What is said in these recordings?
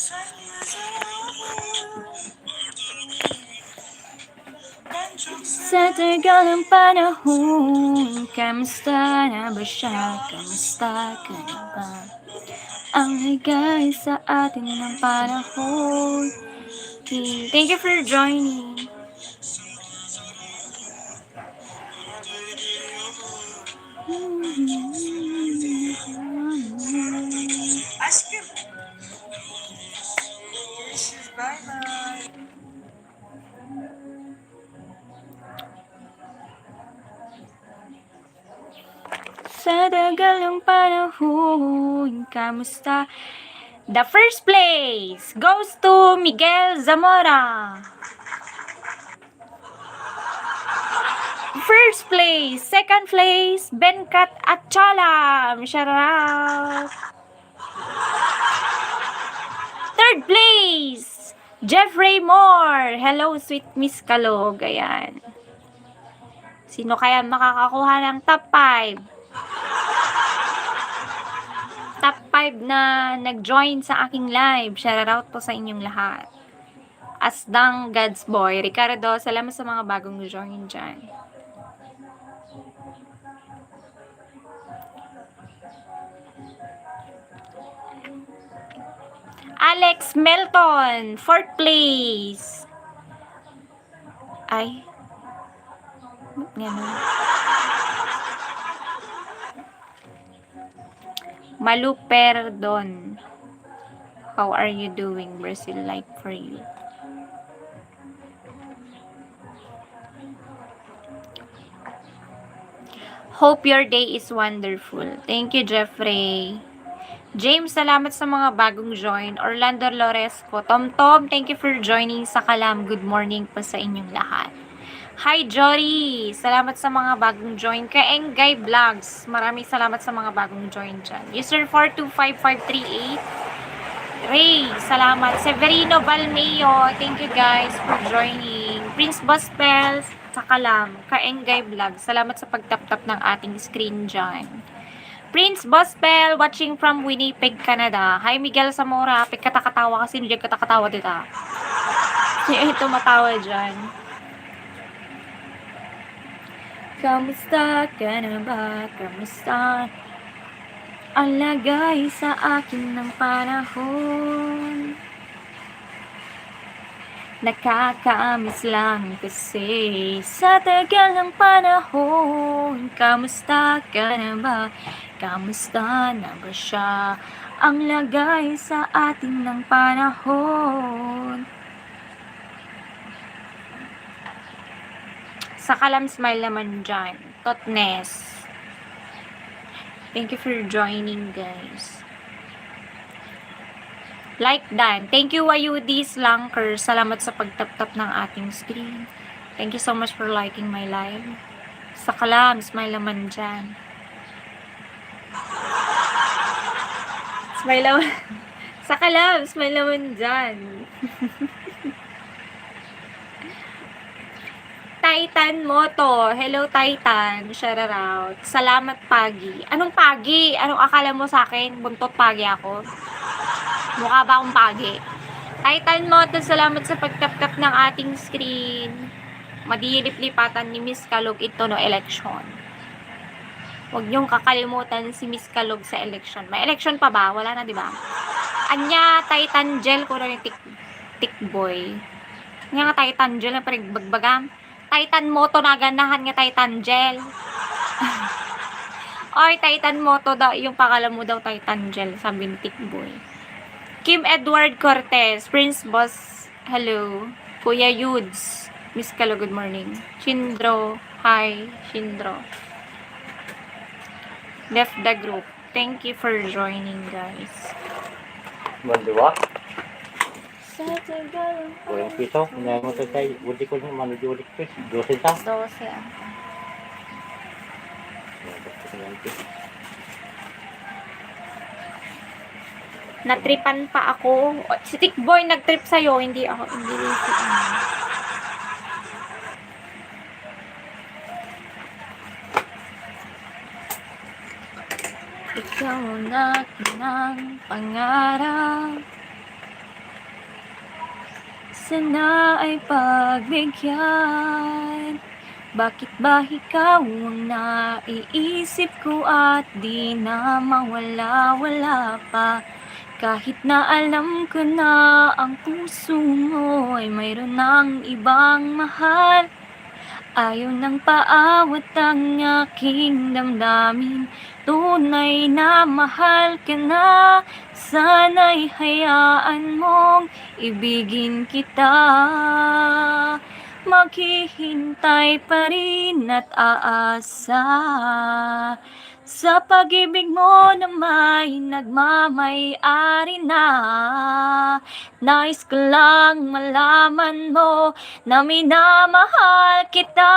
Sa tagal ng panahon, kamusta na ba siya? Kamusta ka na ba? Ang ligay sa atin ng panahon. Thank you for joining. Ice cream. Bye-bye. Sa tagal ng panahon, kamusta? The first place goes to Miguel Zamora. First place, second place, Benkat Atchalam. Shout out. Third place, Jeffrey Moore. Hello, sweet Miss Kalog. Ayan. Sino kaya makakakuha ng top 5? Top 5 na nag-join sa aking live. Shout out po sa inyong lahat. Asdang God's Boy. Ricardo, salamat sa mga bagong join dyan. Alex Melton, 4th place. Ay. Ganun. Malu Perdon. How are you doing? Brazil like for you. Hope your day is wonderful. Thank you, Jeffrey. James, salamat sa mga bagong join. Orlando Loresco. Tom Tom, thank you for joining sa Kalam. Good morning po sa inyong lahat. Hi, Jory. Salamat sa mga bagong join. Kaengay Vlogs. Maraming salamat sa mga bagong join dyan. User 425538. Ray, salamat. Severino Balmeo, thank you guys for joining. Prince Gospel sa Kalam. Kaengay Vlogs. Salamat sa pagtap-tap ng ating screen dyan. Prince Gospel, watching from Winnipeg, Canada. Hi, Miguel Zamora. Pagkatakatawa kasi hindi katakatawa dito. Sino tumatawa dyan? Kamusta ka na ba? Kamusta? Ang lagay sa akin ng panahon. Nakakamiss lang kasi sa tagal ng panahon. Kamusta ka na ba? Kamusta na ba siya? Ang lagay sa atin ng panahon. Sa Kalam smile naman dyan. Totness. Thank you for joining, guys. Like Dan. Thank you, Wayudi Slanker. Salamat sa pagtap-tap ng ating screen. Thank you so much for liking my live. Sa Kalam, smile naman dyan. Smile naman. Sa Kalam, smile naman dyan. Titan Moto. Hello, Titan. Shout out. Salamat, Pagi. Anong Pagi? Anong akala mo sa akin? Buntot Pagi ako? Mukha ba akong Pagi? Titan Moto, salamat sa pagtap-tap ng ating screen. Madilip-lipatan ni Miss Kalog ito no election. Huwag niyong kakalimutan si Miss Kalog sa election. May election pa ba? Wala na, di ba? Anya, Titan Gel ko na yung tick-boy. Nga nga Titan Gel na parang bagbagang. Titan Moto na ganahan nga Titan Gel. Oy, Titan Moto daw. Yung pangalan mo daw Titan Gel. Sabi ni tick-boy. Kim Edward Cortez. Prince Boss. Hello. Kuya Yudes. Miss Kalo, good morning. Shindro. Hi, Shindro. Left the group. Thank you for joining, guys. Mandiwa? Sa tagal. Kulang piso. Hindi mo ito tayo. Uli ko niya. Mano di ulit ko. 12 ta? 12. Natripan pa ako. Si Tickboy nagtrip sa'yo. Hindi ako. Hindi rin si Ikaw ang aking pangarap. sana ay pagbigyan. Bakit ba ikaw ang naiisip ko at di na mawala-wala pa? Kahit na alam ko na ang puso mo ay mayroon ng ibang mahal. Ayaw nang paawat ang aking damdamin. Tunay na mahal ka na. Sana'y hayaan mong ibigin kita. Maghihintay pa rin at aasa sa pag-ibig mo na may nagmamay-ari na. Nais ko lang malaman mo na minamahal kita.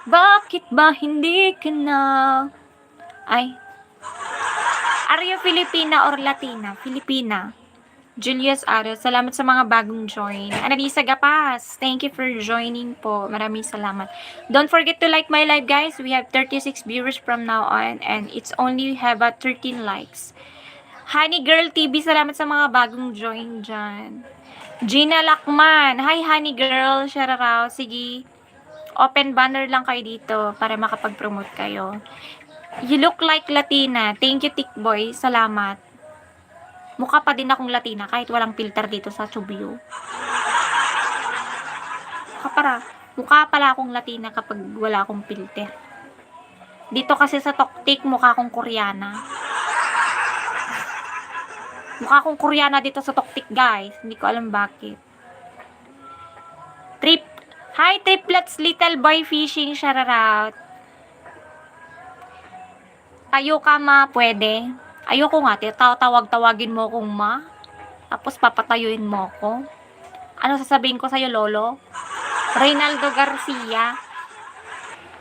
Bakit ba hindi ka na? Ay, are you Filipina or Latina? Filipina. Julius Aros, salamat sa mga bagong join. Annalisa Gapas, thank you for joining po. Maraming salamat. Don't forget to like my live, guys. We have 36 viewers from now on and it's only have 13 likes. Honey Girl TV, salamat sa mga bagong join dyan. Gina Lakman, hi Honey Girl, shout out. Sige, open banner lang kayo dito para makapag-promote kayo. You look like Latina. Thank you, Tikboy. Salamat. Mukha pa din akong Latina kahit walang filter dito sa Chubio. Mukha pala akong Latina kapag wala akong filter. Dito kasi sa Toktik, mukha akong Koreana. Mukha akong Koreana dito sa Toktik, guys. Hindi ko alam bakit. Hi, Triplets Little Boy Fishing, shout out. Tayo ka ma, pwede. Ayoko nga, tawagin mo akong ma. Tapos papatayuin mo ako. Ano sasabihin ko sa'yo, Lolo? Reynaldo Garcia.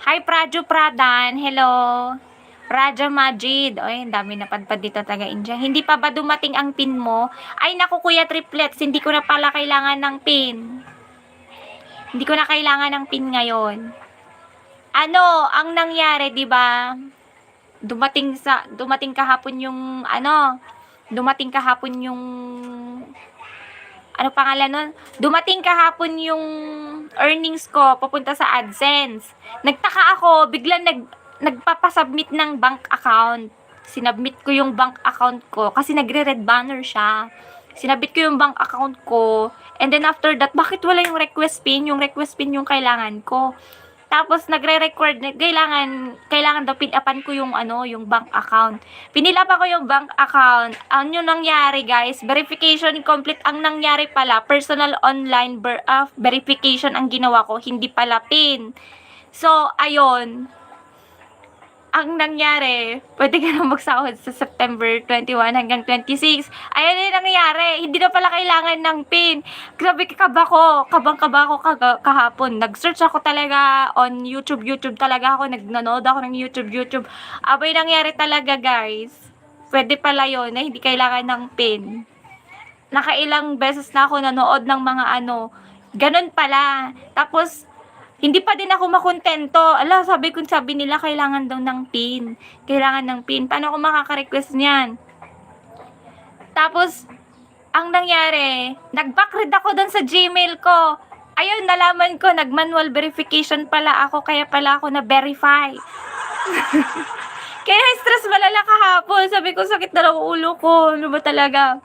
Hi, Prajo Pradan. Hello. Raja Majid. Ay, ang dami na padpad dito taga-India. Hindi pa ba dumating ang pin mo? Ay, naku, Kuya Triplets. Hindi ko na pala kailangan ng pin. Hindi ko na kailangan ng pin ngayon. Ano, ang nangyari, di ba? Dumating kahapon yung pangalan nun? Dumating kahapon yung earnings ko papunta sa AdSense. Nagtaka ako, biglang nagpapasubmit ng bank account. Sinubmit ko yung bank account ko kasi nagre-red banner siya. Sinabit ko yung bank account ko and then after that, bakit wala yung request pin? Yung request pin yung kailangan ko. Tapos nagre-record, kailangan daw pin-upan ko yung yung bank account. Pinilapa ko yung bank account. Ano yung nangyari, guys? Verification complete ang nangyari pala. Personal online verification ang ginawa ko, hindi pala pin. So, ayun. Ang nangyari, pwede ka na magsahod sa September 21 hanggang 26. Ayun yung nangyari. Hindi na pala kailangan ng PIN. Grabe, kabang-kaba ko kahapon. Nag-search ako talaga on YouTube talaga ako. Nanonood ako ng YouTube. Abay, nangyari talaga, guys. Pwede pala yun na hindi kailangan ng PIN. Nakailang beses na ako nanood ng mga ganun pala. Tapos, hindi pa din ako makontento. Sabi nila kailangan daw ng PIN. Kailangan ng PIN. Paano ako makaka-request niyan? Tapos, ang nangyari, nag-backread ako doon sa Gmail ko. Ayun, nalaman ko, nag-manual verification pala ako, kaya pala ako na-verify. Kaya stress malala kahapon. Sabi ko, sakit na lang ulo ko. Ano ba talaga?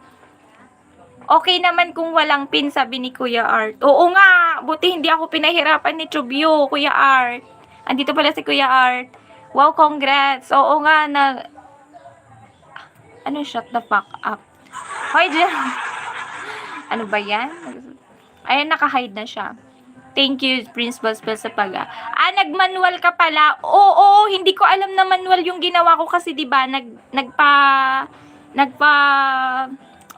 Okay naman kung walang pin, sabi ni Kuya Art. Oo nga, buti hindi ako pinahirapan ni Chubio, Kuya Art. Andito pala si Kuya Art. Wow, congrats. Oo nga, shut the fuck up. Hoy, ano ba yan? Ayan, naka-hide na siya. Thank you, Prince Gospel sa nag-manual ka pala. Oo, hindi ko alam na manual yung ginawa ko kasi 'di ba,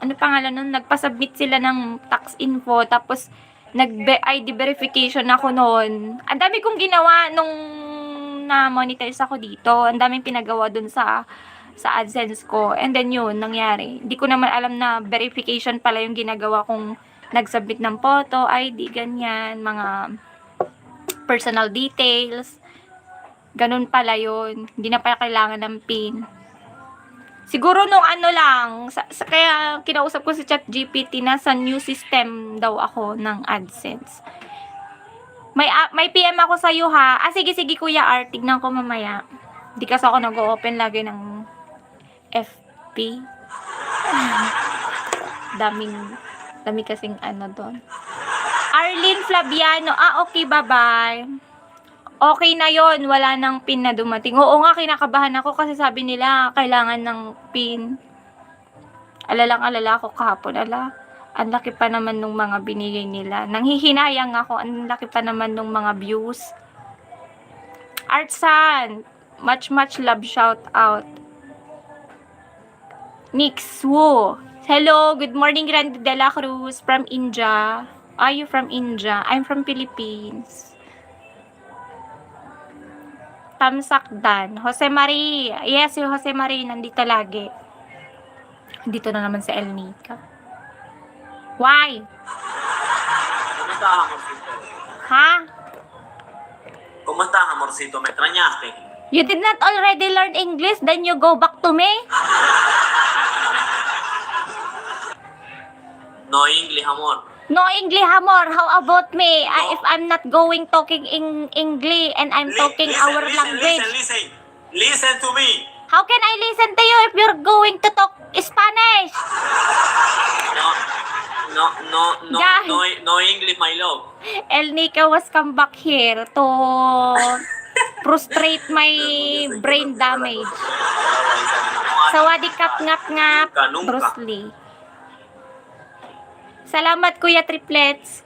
nagpa-submit sila ng tax info, tapos nag-ID verification ako noon. Ang dami kong ginawa nung na-monetize ako dito. Ang daming pinagawa dun sa AdSense ko. And then yun, nangyari. Hindi ko naman alam na verification pala yung ginagawa kong nag-submit ng photo, ID, ganyan, mga personal details. Ganun pala yun. Hindi na pala kailangan ng PIN. Siguro nung ano lang, kaya kinausap ko si ChatGPT na sa new system daw ako ng AdSense. May PM ako sa iyo ha. Sige Kuya Art, tignan ko mamaya. Di kasi ako nag-open lagi ng FB. Dami kasing ano doon. Arlene Flaviano. Okay, bye-bye. Okay na yon, wala nang pin na dumating. Oo nga, kinakabahan ako kasi sabi nila kailangan ng pin. Alala ako kahapon. Ang laki pa naman nung mga binigay nila. Nanghihinayang ako, ang laki pa naman nung mga views. Artsan, much love, shout out. Nix Wu. Hello, good morning, Randy De La Cruz from India. Are you from India? I'm from Philippines. Tamsakdan. Jose Marie. Yes, si Jose Marie nandito lagi. Dito na naman sa El Nica. Why? ¿Cómo estás, amorcito? Ha? ¿Cómo estás, amorcito? ¿Me extrañaste? You did not already learn English, then you go back to me? No English, amor. No English, amor. How about me? If I'm not going talking in English and I'm talking our language. Listen to me. How can I listen to you if you're going to talk Spanish? Guys. No English, my love. El Nica was come back here to frustrate my brain damage. Sawadee kap ngap ngap, Bruce Lee. Salamat, Kuya Triplets.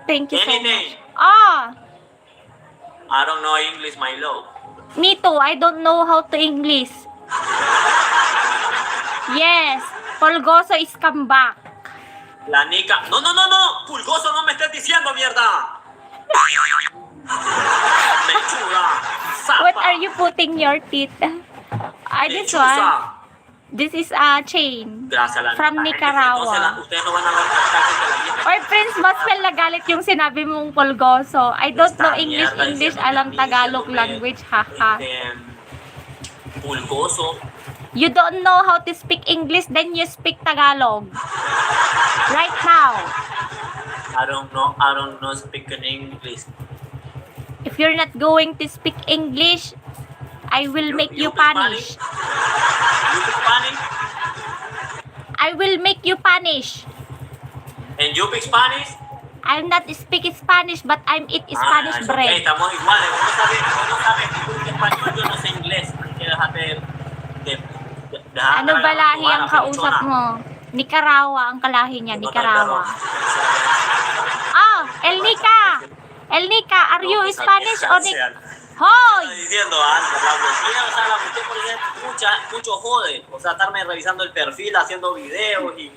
Thank you so much. I don't know English, my love. Me too. I don't know how to English. Yes, Polgoso is come back. La Nica. No. Pulgoso, no me estés diciendo, mierda. Mechuda. Zapa. What are you putting your teeth? This one. Lechuza. This is a chain. Gracias, la From neta. Nicaragua. Entonces, ustedes no van a dar contactos de la vieja. Or Prince Gospel, nagalit yung sinabi mong Polgoso. I don't know English, alam Tagalog language, haha. Pulgoso. You don't know how to speak English, then you speak Tagalog. Right now. I don't know speak in English. If you're not going to speak English, I will make you speak punish. You speak Spanish? I will make you punish. And you speak Spanish? I'm not speaking Spanish, but I'm eat Spanish es bread. Okay, estamos iguales. Uno sabe español, yo no sé inglés. Hay que dejarte Ano balahi ang kausap mo? Nicaragua ang kalahi niya, Nicaragua. El Nica, are you Spanish or Hoy! Diciendo antes, la bloquea, o sea, la bloquea por ser mucho jode. O sea, estarme revisando el perfil, haciendo videos y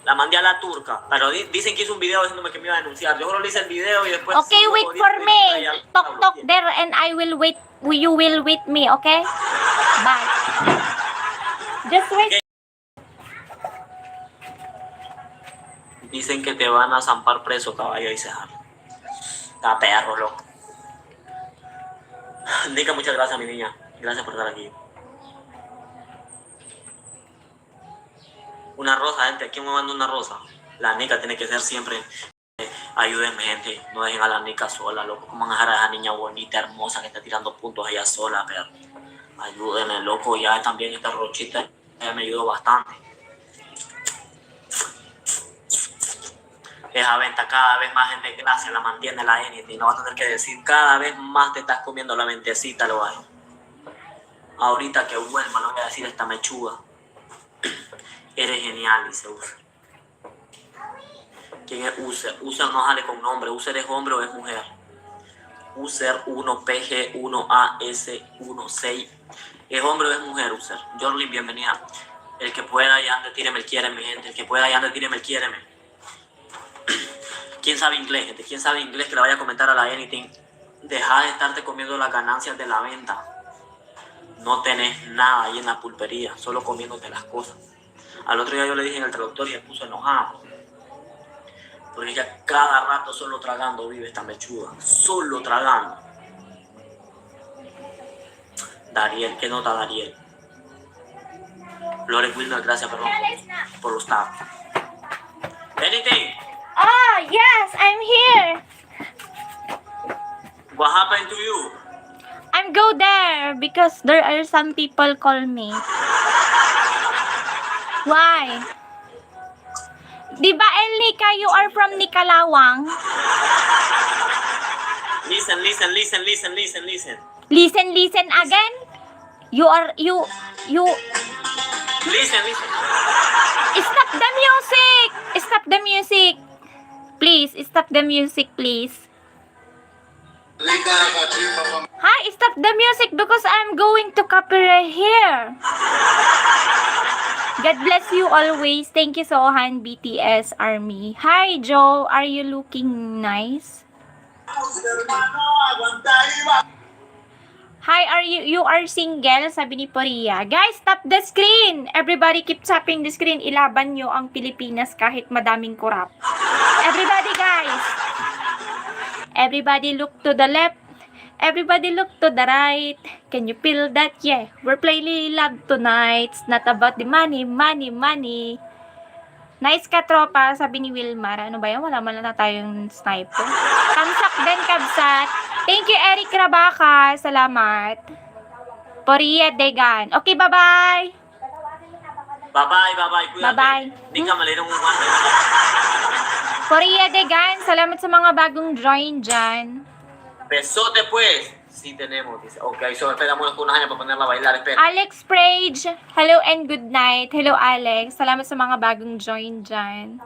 la mandé a la turca. Pero dicen que hice un video diciéndome que me iba a denunciar. Yo solo le hice el video y después... Okay, wait for me. Talk there and I will wait. You will wait me, okay? Bye. Just wait. Dicen que te van a zampar preso, caballo, y cejar. Está perro, loco. Nica, muchas gracias, mi niña. Gracias por estar aquí. Una rosa, gente. ¿Quién me manda una rosa? La Nica tiene que ser siempre. Ayúdenme, gente. No dejen a la Nica sola, loco. ¿Cómo van a dejar a esa niña bonita, hermosa, que está tirando puntos allá sola, perro? Ayúdenme, loco. Ya también esta Rochita ella me ayudó bastante. Esa venta cada vez más en desgracia la mantiene la Enity. No vas a tener que decir cada vez más te estás comiendo la ventecita, lo hay. Ahorita que vuelva, no voy a decir esta mechuga. Eres genial, dice User. ¿Quién es User? User no sale con nombre. User es hombre o es mujer. User 1PG1AS16. ¿Es hombre o es mujer, User? Jorlin, bienvenida. El que pueda y ande, tíreme el quiéreme, gente. El que pueda y ande, tíreme el quiéreme. ¿Quién sabe inglés, gente? ¿Quién sabe inglés que le vaya a comentar a la Anything? Deja de estarte comiendo las ganancias de la venta. No tenés nada ahí en la pulpería, solo comiéndote las cosas. Al otro día yo le dije en el traductor y me puso enojado. Porque ella cada rato solo tragando vive esta mechuda. Solo tragando. Dariel, ¿qué nota Dariel? Lore Wilmer, gracias por los taps. Anything? Oh, yes, I'm here. What happened to you? I'm go there because there are some people call me. Why? Di ba, Elnica, you are from Nikalawang? Listen. Listen again? You Listen. stop the music! Stop the music! Please, stop the music, please. Hi, stop the music because I'm going to copyright here. God bless you always. Thank you, Sohan, BTS Army. Hi, Joe. Are you looking nice? Hi, you are single? Sabi ni Poria. Guys, tap the screen! Everybody keep tapping the screen. Ilaban nyo ang Pilipinas kahit madaming korap. Everybody, guys! Everybody look to the left. Everybody look to the right. Can you feel that? Yeah. We're playing love tonight. It's not about the money. Nice ka, tropa, sabi ni Wilmar. Ano ba yan? Wala man na tayong sniper. Kamsak din, kabsat. Thank you, Eric Rabaka. Salamat. Poria Degan. Okay, bye-bye. Bye-bye. Cuídate. Bye-bye. Di ka malinong umante. Poria Degan. Salamat sa mga bagong join dyan. Besote pues. Sí tenemos, dice. Okay, so esperamos unas años para ponerla a bailar. Espera. Alex Prage. Hello and good night. Hello, Alex. Salamat sa mga bagong join dyan.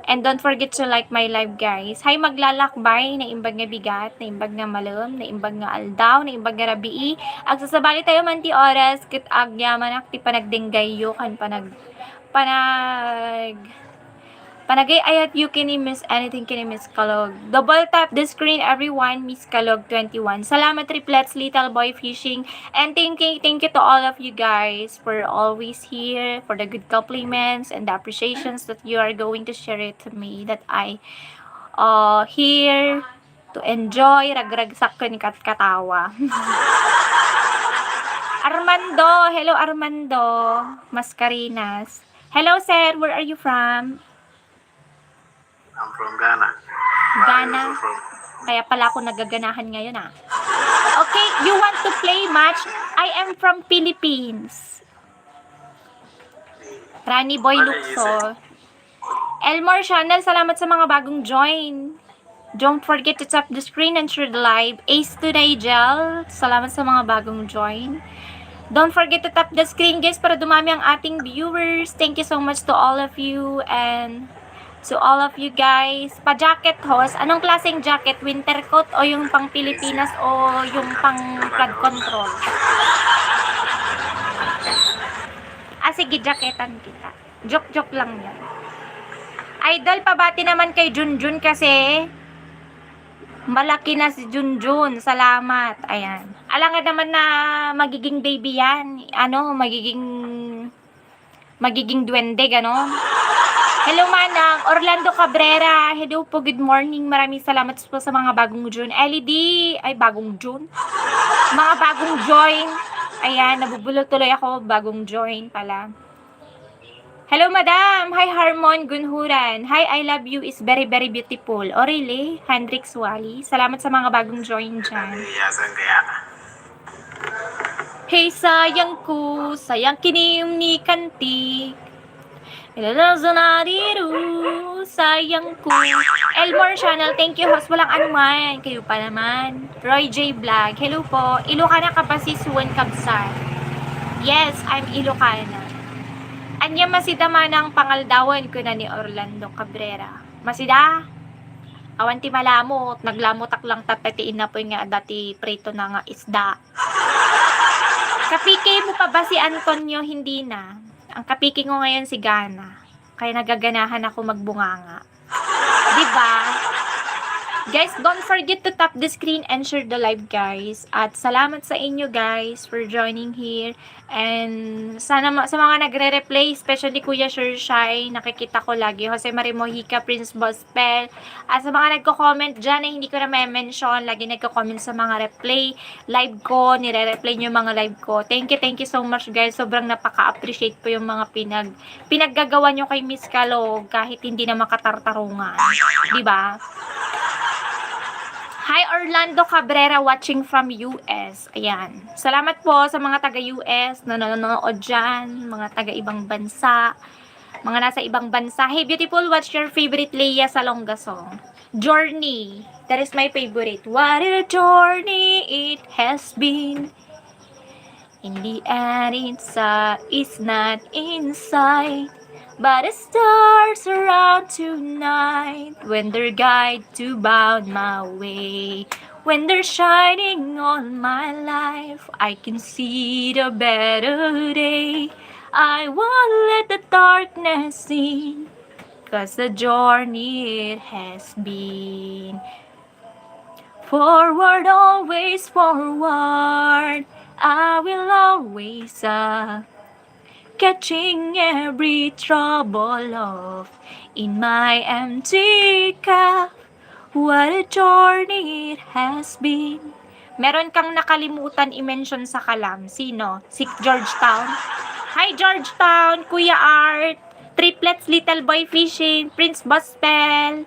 And don't forget to like my live, guys. Hi, maglalakbay. Naimbag nga bigat. Naimbag nga malum. Naimbag nga aldaw. Naimbag nga rabii. Agsasabali tayo man ti oras. Kit agyaman ak ti panagdinggayo. Kan panagay ayat you can miss anything can miss Kalog. Double tap the screen everyone, Miss Kalog 21. Salamat triplets, Little Boy Fishing. And thank you to all of you guys for always here, for the good compliments and the appreciations that you are going to share it to me, that I here to enjoy ragragsak ko ni katawa. Armando, hello Armando Mascarinas. Hello sir, where are you from? I'm from Ghana. Ghana. Kaya pala ako nagaganahan ngayon ah. Okay, you want to play match? I am from Philippines. Rani Boy Luxo. Elmore Channel, salamat sa mga bagong join. Don't forget to tap the screen and share the live. Ace to Nigel, salamat sa mga bagong join. Don't forget to tap the screen, guys, para dumami ang ating viewers. Thank you so much to all of you and to all of you guys. Pa-jacket host, anong klaseng jacket? Winter coat o yung pang Pilipinas o yung pang flood control? Sige, jacketan kita. Joke lang yan. Idol, pabati naman kay Junjun kasi malaki na si Junjun. Salamat. Ayan. Alangan naman na magiging baby yan. Magiging duwende, ganon. Hello, Manang. Orlando Cabrera. Hello po, good morning. Maraming salamat po sa mga bagong join. LED. Ay, bagong join. Mga bagong join. Ayan, nabubulol tuloy ako. Bagong join pala. Hello, Madam. Hi, Harmon Gunhuran. Hi, I love you is very, very beautiful. Oh, really? Hendrix Wally. Salamat sa mga bagong join dyan. Hey, sayang ko. Sayang kinim ni Kantik. Sayang ko. Elmore Channel, thank you host. Walang anuman. Kayo pa naman. Roy J. Vlog, hello po. Ilocana ka pa si Suwan Kabsat. Yes, I'm Ilocana. Anya masida man ang pangaldawan ko na ni Orlando Cabrera. Masida? Awan ti malamot. Naglamotak lang tapetiin na po nga dati prito na nga isda. Kapike mo pa ba si Antonio? Hindi na. Ang kapiki ko ngayon si Gana. Kaya nagaganahan ako magbunganga. Diba? Guys, don't forget to tap the screen and share the live, guys. At salamat sa inyo, guys, for joining here. And sana sa mga nagre-replay, especially Kuya Shai, nakikita ko lagi. Jose Marie Mojica, Prince Bospel. At sa mga nagko-comment dyan, hindi ko na may mention. Lagi nagko-comment sa mga replay live ko, nire-replay nyo yung mga live ko. Thank you so much, guys. Sobrang napaka-appreciate po yung mga pinaggagawa nyo kay Miss Kalog kahit hindi na makatartarungan. Diba? Hi, Orlando Cabrera watching from US. Ayan. Salamat po sa mga taga-US na nanonood dyan, mga taga-ibang bansa, mga nasa ibang bansa. Hey, beautiful, what's your favorite Leia Salonga song? Journey. That is my favorite. What a journey it has been. In the end, it's not inside. But the stars around tonight, when they're guide to bound my way, when they're shining on my life, I can see the better day. I won't let the darkness in, 'cause the journey it has been. Forward, always forward, I will always catching every trouble off in my empty cup. What a journey it has been. Meron kang nakalimutan i-mention sa kalam. Sino? Si Georgetown? Hi, Georgetown! Kuya Art! Triplets, Little Boy Fishing, Prince Bospel,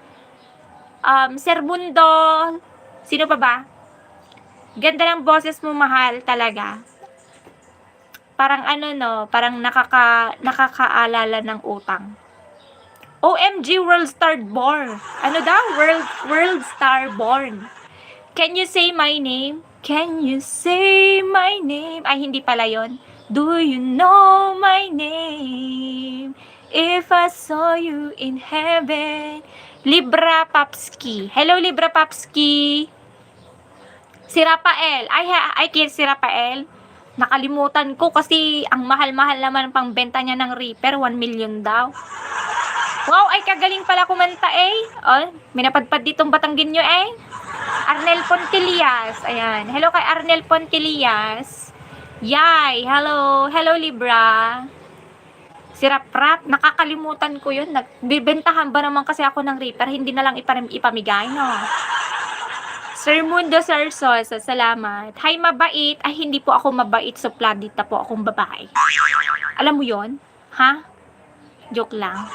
Sir Mundo. Sino pa ba? Ganda ng boses mo, mahal, talaga. Parang parang nakakaalala ng utang. OMG, World Star Born. Ano daw? World Star Born. Can you say my name? Can you say my name? Ay, hindi pala yon. Do you know my name? If I saw you in heaven. Libra Papski. Hello, Libra Papski. Si Rafael. Ay, si Rafael. Nakalimutan ko kasi ang mahal-mahal naman pang benta niya ng Reaper, 1 million daw. Wow, ay kagaling pala kumanta eh. Oh, may napadpad ditong Batanggenyo eh. Arnel Pontilias. Ayan. Hello kay Arnel Pontilias. Yay, hello. Hello, Libra. Si Rap, nakakalimutan ko yun. Nagbibentahan ba naman kasi ako ng Reaper, hindi na lang ipamigay, no? Sir Mundo Sir Sosa, salamat. Hi, mabait. Ay, hindi po ako mabait. Supladita po akong babae. Alam mo yon? Ha? Joke lang.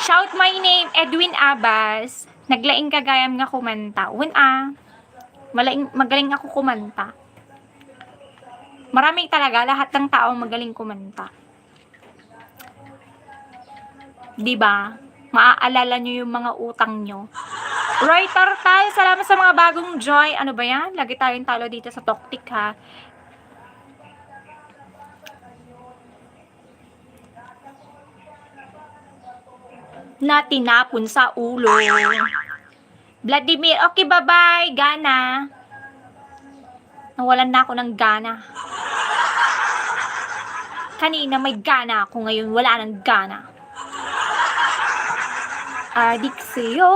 Shout my name, Edwin Abbas. Naglaing kagayam nga kumanta. Magaling ako kumanta. Maraming talaga, lahat ng tao magaling kumanta. Diba? Maaalala nyo yung mga utang nyo. Roy Tartal, salamat sa mga bagong joy. Ano ba yan? Lagi tayong talo dito sa Toktik, ha? Na tinapon sa ulo. Vladimir, okay, bye-bye. Gana. Nawalan na ako ng gana. Kanina may gana ako, ngayon wala ng gana. Adik sa'yo,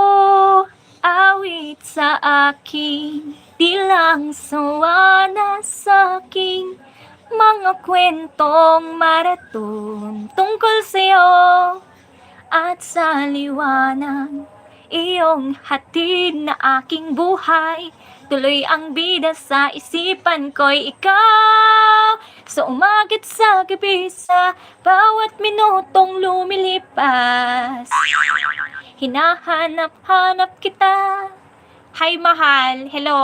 awit sa akin, di lang sawana sa aking mga kwentong maraton tungkol sa'yo at sa liwanag iyong hatid na aking buhay. Tuloy ang bida sa isipan ko'y ikaw. So umagit sa gabi sa bawat minutong lumilipas. Hinahanap-hanap kita. Hi, mahal. Hello.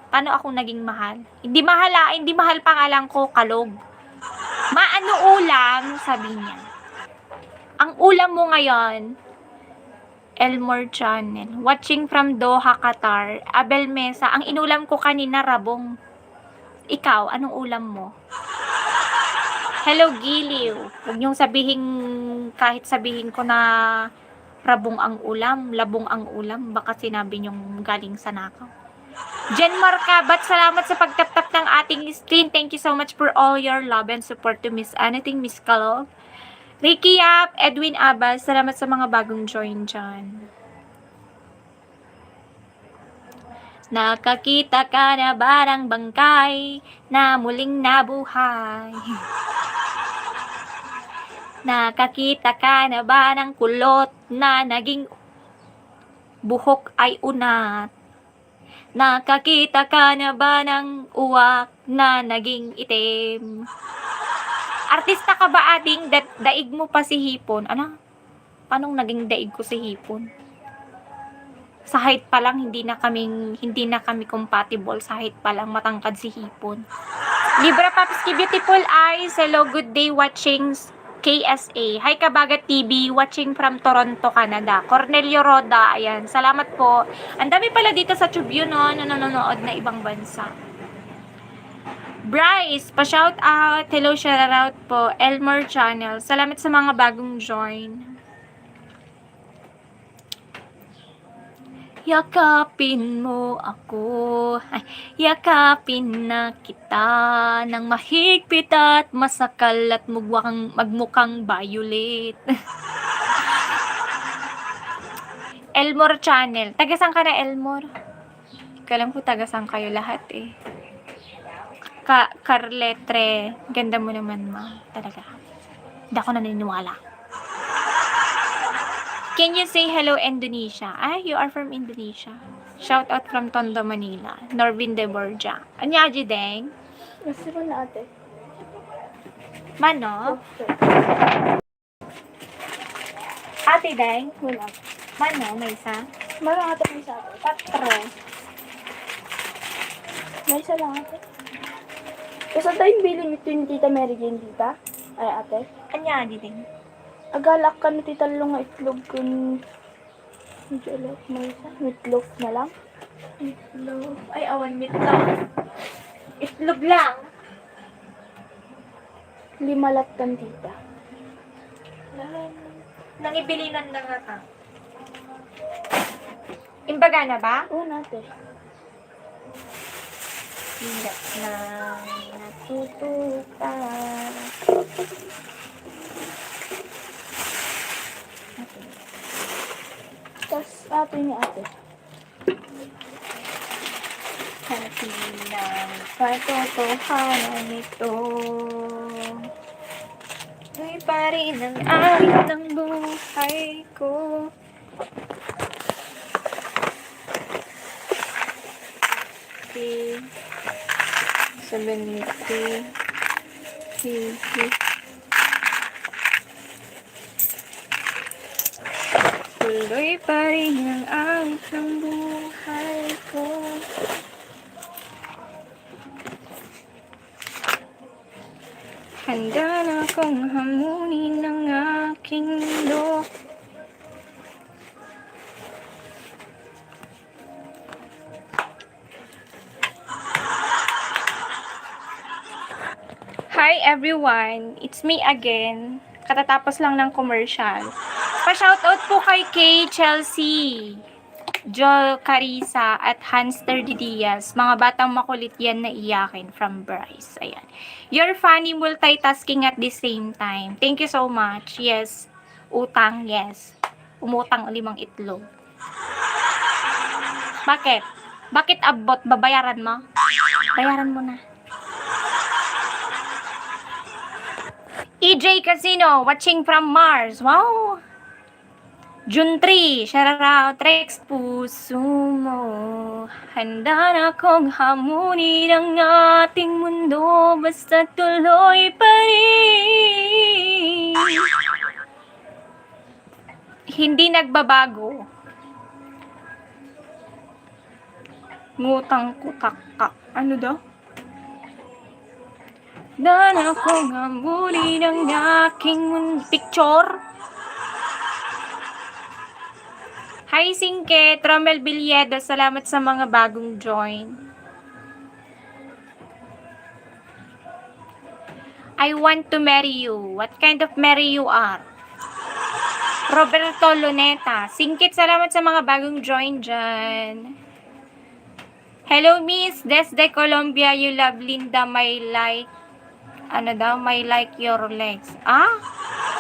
Paano ako naging mahal? Hindi mahal pangalan ko, Kalog. Maano ulam? Sabi niya. Ang ulam mo ngayon, Elmore Channel. Watching from Doha, Qatar. Abel Mesa. Ang inulam ko kanina, rabong. Ikaw, anong ulam mo? Hello, Giliw. Huwag niyong kahit sabihin ko na rabong ang ulam, labong ang ulam, baka sinabi niyong galing sa nakaw. Jen Marcabat, salamat sa pagtap-tap ng ating screen. Thank you so much for all your love and support to Miss Anything, Miss Kalog. Ricky Yap, Edwin Abbas, salamat sa mga bagong join dyan. Nakakita ka na ba ng bangkay na muling nabuhay? Nakakita ka na ba ng kulot na naging buhok ay unat? Nakakita ka na ba ng uwak na naging itim? Artista ka ba ating daig mo pa si hipon? Ano? Anong naging daig ko si hipon? Sa height pa lang hindi na kami compatible. Sa height pa lang matangkad si hipon. Libra Papski Beautiful Eyes, hello, good day watching KSA. Hi Kabagat TV, watching from Toronto, Canada. Cornelio Roda, ayan. Salamat po. Ang dami pala dito sa Tribune, no, na nanonood na ibang bansa. Bryce, pa-shout out. Hello, shout out po. Elmore Channel. Salamat sa mga bagong join. Yakapin mo ako, ay, yakapin na kita ng mahigpit at masakal at magmukhang violet. Elmore Channel. Tagasang ka na, Elmore? Alam ko tagasang kayo lahat eh. Carletre. Ganda mo naman, ma. Talaga. Hindi ako naniniwala. Can you say hello, Indonesia? You are from Indonesia. Shout out from Tondo, Manila. Norvin de Borja. Anyaji, deng? Gusto mo na ate. Mano? Ate, deng? Wala. Mano, may isa? Marang ate may sa ate. Patro. May isa lang ate. Kasi tayong bilin ito yung Tita Mary Jane, tita. Ay ate. Anyaji, deng? Agalak ka na tita lang nga itlog kun... Medyo alak may isa. Meatloaf na lang. Itlog. Ay, awan, meatloaf. Itlog lang. 5 latkan tita. Nangibilinan na nga ka. Imbaga na ba? Oo na ate. Hirap na natutukan. Tapos ate ni ate. Hati ng katotohanan ito. Ay pa rin ang arit ng buhay ko. Sebenarnya tuloy pa rin ang arit ng buhay ko. Handa na akong hamunin ng aking mundo. Hi everyone, it's me again. Katatapos lang ng commercial. Pa-shoutout po kay Kay Chelsea, Joel Carissa at Hanster Diaz. Mga batang makulit yan na iyakin from Bryce. Ayan. You're funny multitasking at the same time. Thank you so much. Yes. Utang, yes. Umutang 5 itlog. Bakit? Bakit abot? Babayaran mo? Bayaran mo na. EJ Casino, watching from Mars. Wow! June 3, shout out, Rex puso mo. Handa na akong hamunin ang ating mundo, basta tuloy pa rin. Hindi nagbabago. Ngutang kutak. Ano daw? Handa na akong hamunin ang aking picture. Hi Singke, Tromel Villedo, salamat sa mga bagong join. I want to marry you. What kind of marry you are? Roberto Luneta, Singkit, salamat sa mga bagong join dyan. Hello Miss Desde Colombia, you love Linda, my like, my like your legs.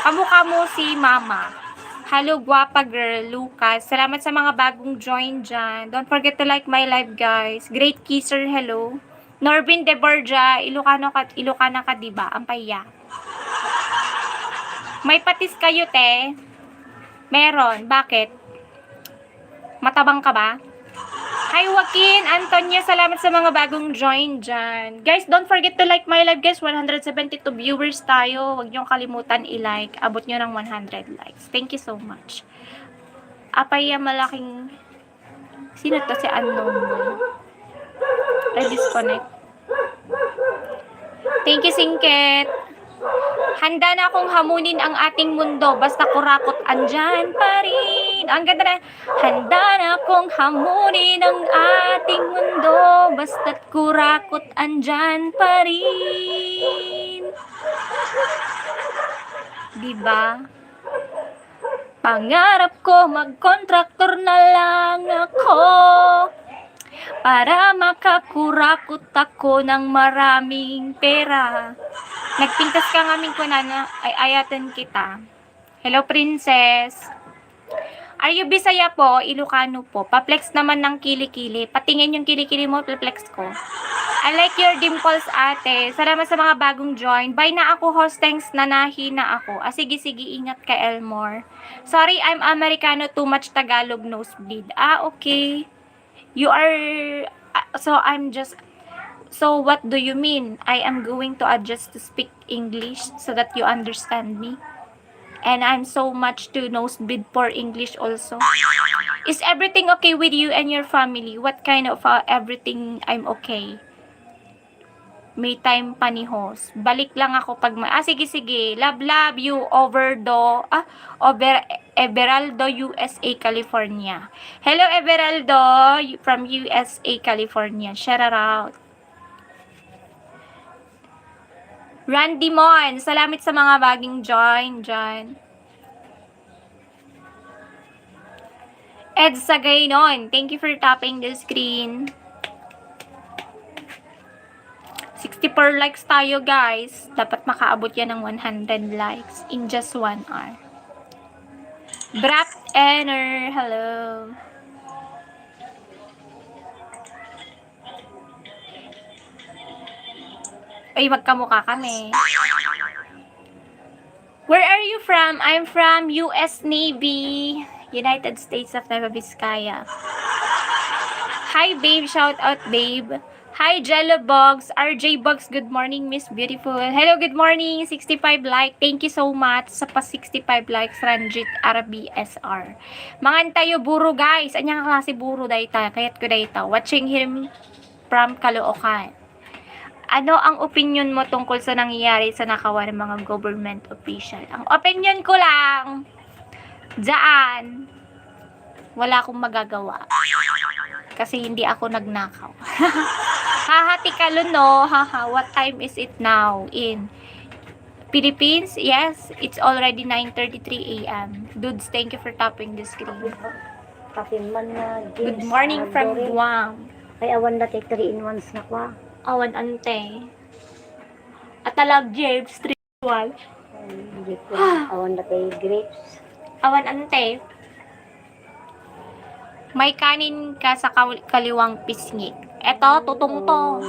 Kamukha mo si Mama. Hello, guwapa girl, Lucas. Salamat sa mga bagong join dyan. Don't forget to like my live, guys. Great kisser, hello. Norbin de Borja, Ilocana ka, diba? Ang paya. May patis kayo, te. Meron. Bakit? Matabang ka ba? Hi, Joaquin, Antonia, salamat sa mga bagong join dyan. Guys, don't forget to like my live, guys. 172 viewers tayo. Huwag niyong kalimutan i-like. Abot niyo ng 100 likes. Thank you so much. Apaya malaking... Sino to? Si unknown boy. I disconnect. Thank you, Singket. Handa na akong hamunin ang ating mundo. Basta kurakot, andyan pa rin. Ang ganda na. Handa na akong hamunin ang ating mundo. Basta't kurakot, andyan pa rin. Diba? Pangarap ko, mag-contractor na lang ako. Para makakurakot ako ng maraming pera. Nagpintas ka nga min ko na ay ayatan kita. Hello, princess. Are you Bisaya po? Ilocano po. Paplex naman ng kilikili. Patingin yung kilikili mo, paplex ko. I like your dimples, ate. Salamat sa mga bagong join. Bye na ako, host. Thanks, nanahi na ako. Sige, ingat ka, Elmore. Sorry, I'm Americano. Too much Tagalog nosebleed. Okay. You are... So, what do you mean? I am going to adjust to speak English so that you understand me. And I'm so much to nosebleed for English also. Is everything okay with you and your family? What kind of everything I'm okay? May time pa ni host. Balik lang ako pag sige. Love you Everaldo, USA, California. Hello, Everaldo from USA, California. Shout out. Randy Mon, salamat sa mga baging join dyan. Ed Sagaynon, thank you for tapping the screen. 64 likes tayo, guys. Dapat makaabot yan ng 100 likes in just 1 hour. Brap Ener, hello. Ay, magkamukha kami. Where are you from? I'm from US Navy, United States of Nueva Vizcaya. Hi, babe. Shout out, babe. Hi, Jello Bugs. RJ Bugs, good morning, Miss Beautiful. Hello, good morning. 65 like. Thank you so much sa pa 65 likes, Ranjit Arabi SR. Mangan tayo buro, guys. Anyang klase buro dayta. Kayat ko dayta. Watching him from Caloocan. Ano ang opinion mo tungkol sa nangyayari sa nakawan ng mga government official? Ang opinion ko lang, dyan, wala akong magagawa. Kasi hindi ako nagnakaw. Hahati ka no? What time is it now in Philippines? Yes, it's already 9:33 a.m. Dudes, thank you for tapping the screen. Good morning from Guam. Ay, awan na 3 in 1s na kwa. Awan ante. At alag James 3-1. Hindi ko awan na kay grapes. Awan ante. May kanin ka sa kaliwang pisngi. Eto, tutong to.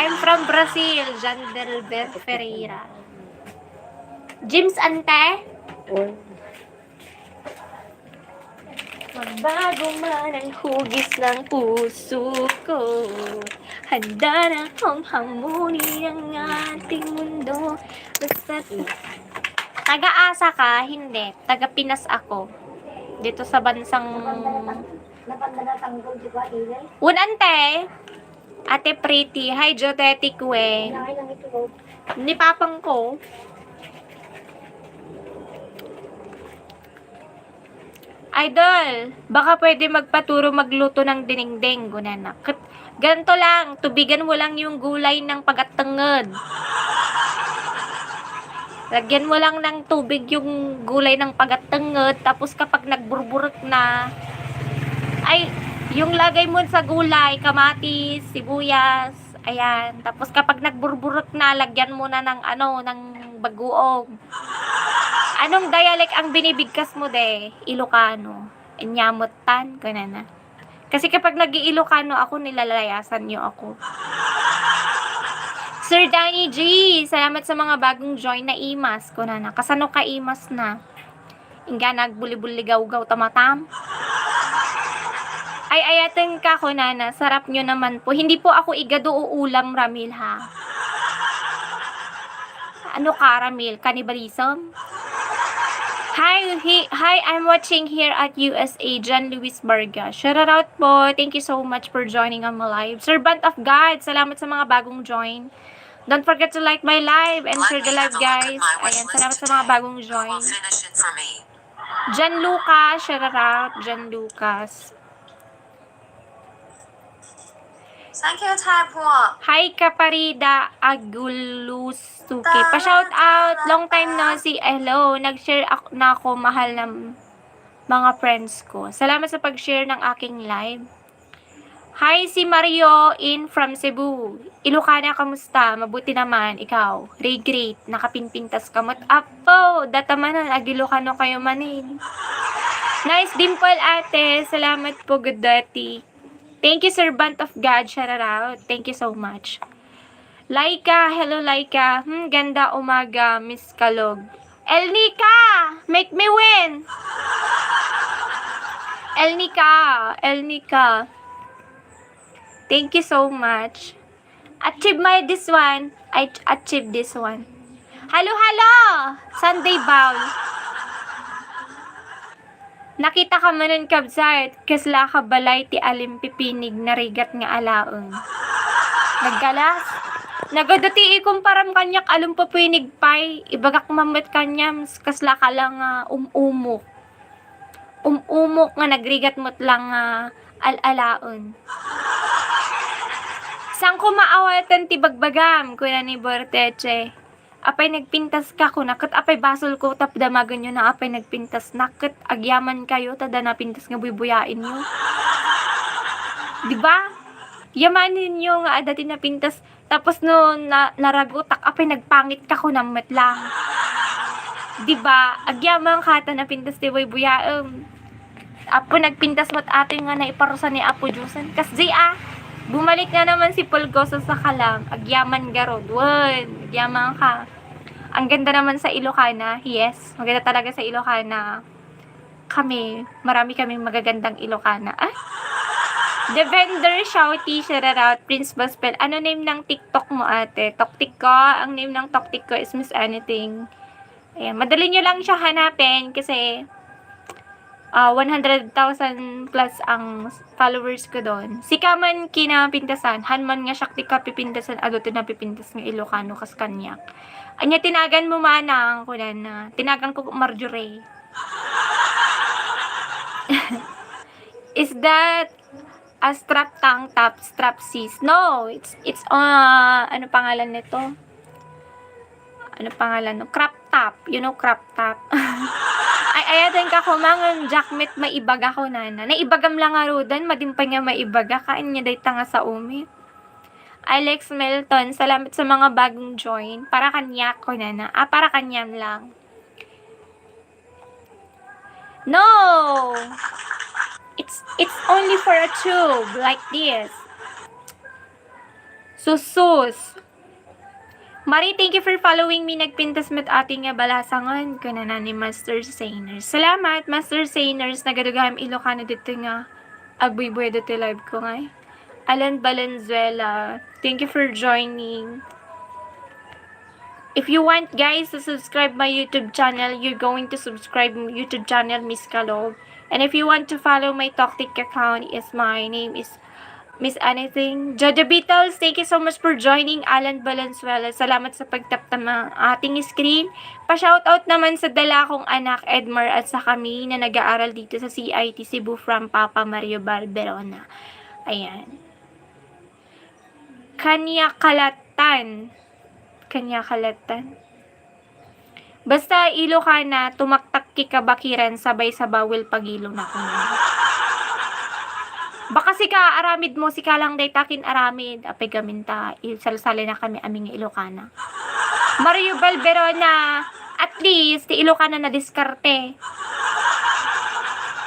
I'm from Brazil, Jandelber Ferreira. James ante. Or, Magbago man ang hugis ng puso ko, handa na akong hamunin ang ating mundo. Basta taga-asa ka, hindi. Taga-Pinas ako. Dito sa bansang... natanggol di ba, ilay? Unante! Ate Pretty, hi Jotetic we. Nangay lang ito. Ni papang ko. Idol, baka pwede magpaturo magluto ng dinengdeng, gunanak. Ganto lang, tubigan mo lang yung gulay ng pagatangad. Lagyan mo lang ng tubig yung gulay ng pagatangad, tapos kapag nagburburok na, ay, yung lagay mo sa gulay, kamatis, sibuyas, ayan. Tapos kapag nagburburok na, lagyan mo na ng ng bagoong. Anong dialect ang binibigkas mo de? Ilocano. Inyamutan ko na. Kasi kapag nag-Ilocano ako, nilalayasan niyo ako. Sir Danny G, salamat sa mga bagong join na imas ko na. Kasano ka imas na? Inga nagbuli-buli-gaw-gaw tamatam. Ay ayaten ka ko na. Sarap nyo naman po. Hindi po ako igado o ulam, Ramil, ha? Ano ka, Ramil? Cannibalism? Hi, I'm watching here at USA, John Luis Vargas. Shout out po. Thank you so much for joining on my live. Servant of God, salamat sa mga bagong join. Don't forget to like my live and share the live, guys. Ayan, salamat sa mga bagong join. John Lucas, shout out, John Lucas. Thank you, Taipo. Hi, Kaparida Agulusuke. Pa-shout out. Long time no see. Hello. Nag-share na ako, mahal ng mga friends ko. Salamat sa pag-share ng aking live. Hi, si Mario in from Cebu. Ilocana, kamusta? Mabuti naman. Ikaw. Great. Nakapinpintas kamot. Apo. Datamanan. Agilocano kayo manin. Nice dimple, ate. Salamat po, good daddy. Thank you, Servant of God. Shout out. Thank you so much. Laika. Hello, Laika. Ganda umaga, Miss Kalog. Elnika! Make me win! Elnika. Thank you so much. Achieve this one. I achieved this one. Hello! Sunday bowl. Nakita ka manan kabsat, kasla ka balay ti alim pipinig na rigat nga alaon. Naggalas. Nagadati ikumparam kanyak alum papinig pay, ibagak mamat kanyam, kasla ka lang umumok. Umumok nga nagrigat mo't lang alalaon. Sang ko maawatan ti bagbagam, kuna ni Borteche. Apay nagpintas ka ko, nakat apay basol ko, tap damagan nyo na apay nagpintas, nakat agyaman kayo, tada napintas nga buyain nyo. Diba? Yamanin nyo nga dati napintas, tapos no naragutak, apay nagpangit ka ko namat lang. Diba? Agyaman ka, ta napintas ti buyain. Apo nagpintas mo't atin nga na iparusan ni Apo Diyosan. Kasi bumalik na naman si Pulgoso sa Kalam. Agyaman garod. Won. Agyaman ka. Ang ganda naman sa Ilocana. Yes. Maganda talaga sa Ilocana. Marami kaming magagandang Ilocana. The vendor, shouty, shout out, Prince Gospel. Ano name ng TikTok mo, ate? Toktik ko. Ang name ng Toktik ko is Miss Anything. Ayan. Madali nyo lang siya hanapin kasi 100,000 plus ang followers ko doon. Si Kaman kinapintasan, hanman nga siya ka pipintasan, adoto na pipintas ng Ilocano kas kanyak. Anya tinagan mo manang ko na, tinagan ko Marjorie. Is that a strap tank top, strap sis? No, it's ano pangalan nito? Ano pangalan no? Crop top. You know crop top. Ay ayatan ka ko mangan jackmet maibaga ko na. Naibagam lang arudan, madimpay nga maibaga kain niya day tanga sa umi. Alex Melton, salamat sa mga bagong join. Para kanya ko na. Para kanyam lang. No! It's only for a tube like this. Susus. Mari, thank you for following me. Nagpintas met ating nga balasangan ko na ni Master Sainers. Salamat, Master Sainers. Nagadugaham Ilocano dito nga. Agbuy-buy dito live ko nga. Alan Valenzuela, thank you for joining. If you want, guys, to subscribe my YouTube channel, you're going to subscribe my YouTube channel, Miss Kalog. And if you want to follow my Toktik account, my name is Miss Anything. Jojo Beatles, thank you so much for joining. Alan Valenzuela, salamat sa pagtap ng ating screen. Pa-shoutout naman sa dala kong anak, Edmar, at sa kami na nag-aaral dito sa CIT Cebu from Papa Mario Balberona. Ayan. Kanyakalatan. Basta Ilocana, tumaktak kikabakiran, sabay sa bawil pagilo na ko na. Baka si ka, aramid mo, si ka lang day takin aramid. Apay gaminta, isalsali na kami aming Ilocana. Mario Balberona, At least, ti Ilocana na diskarte.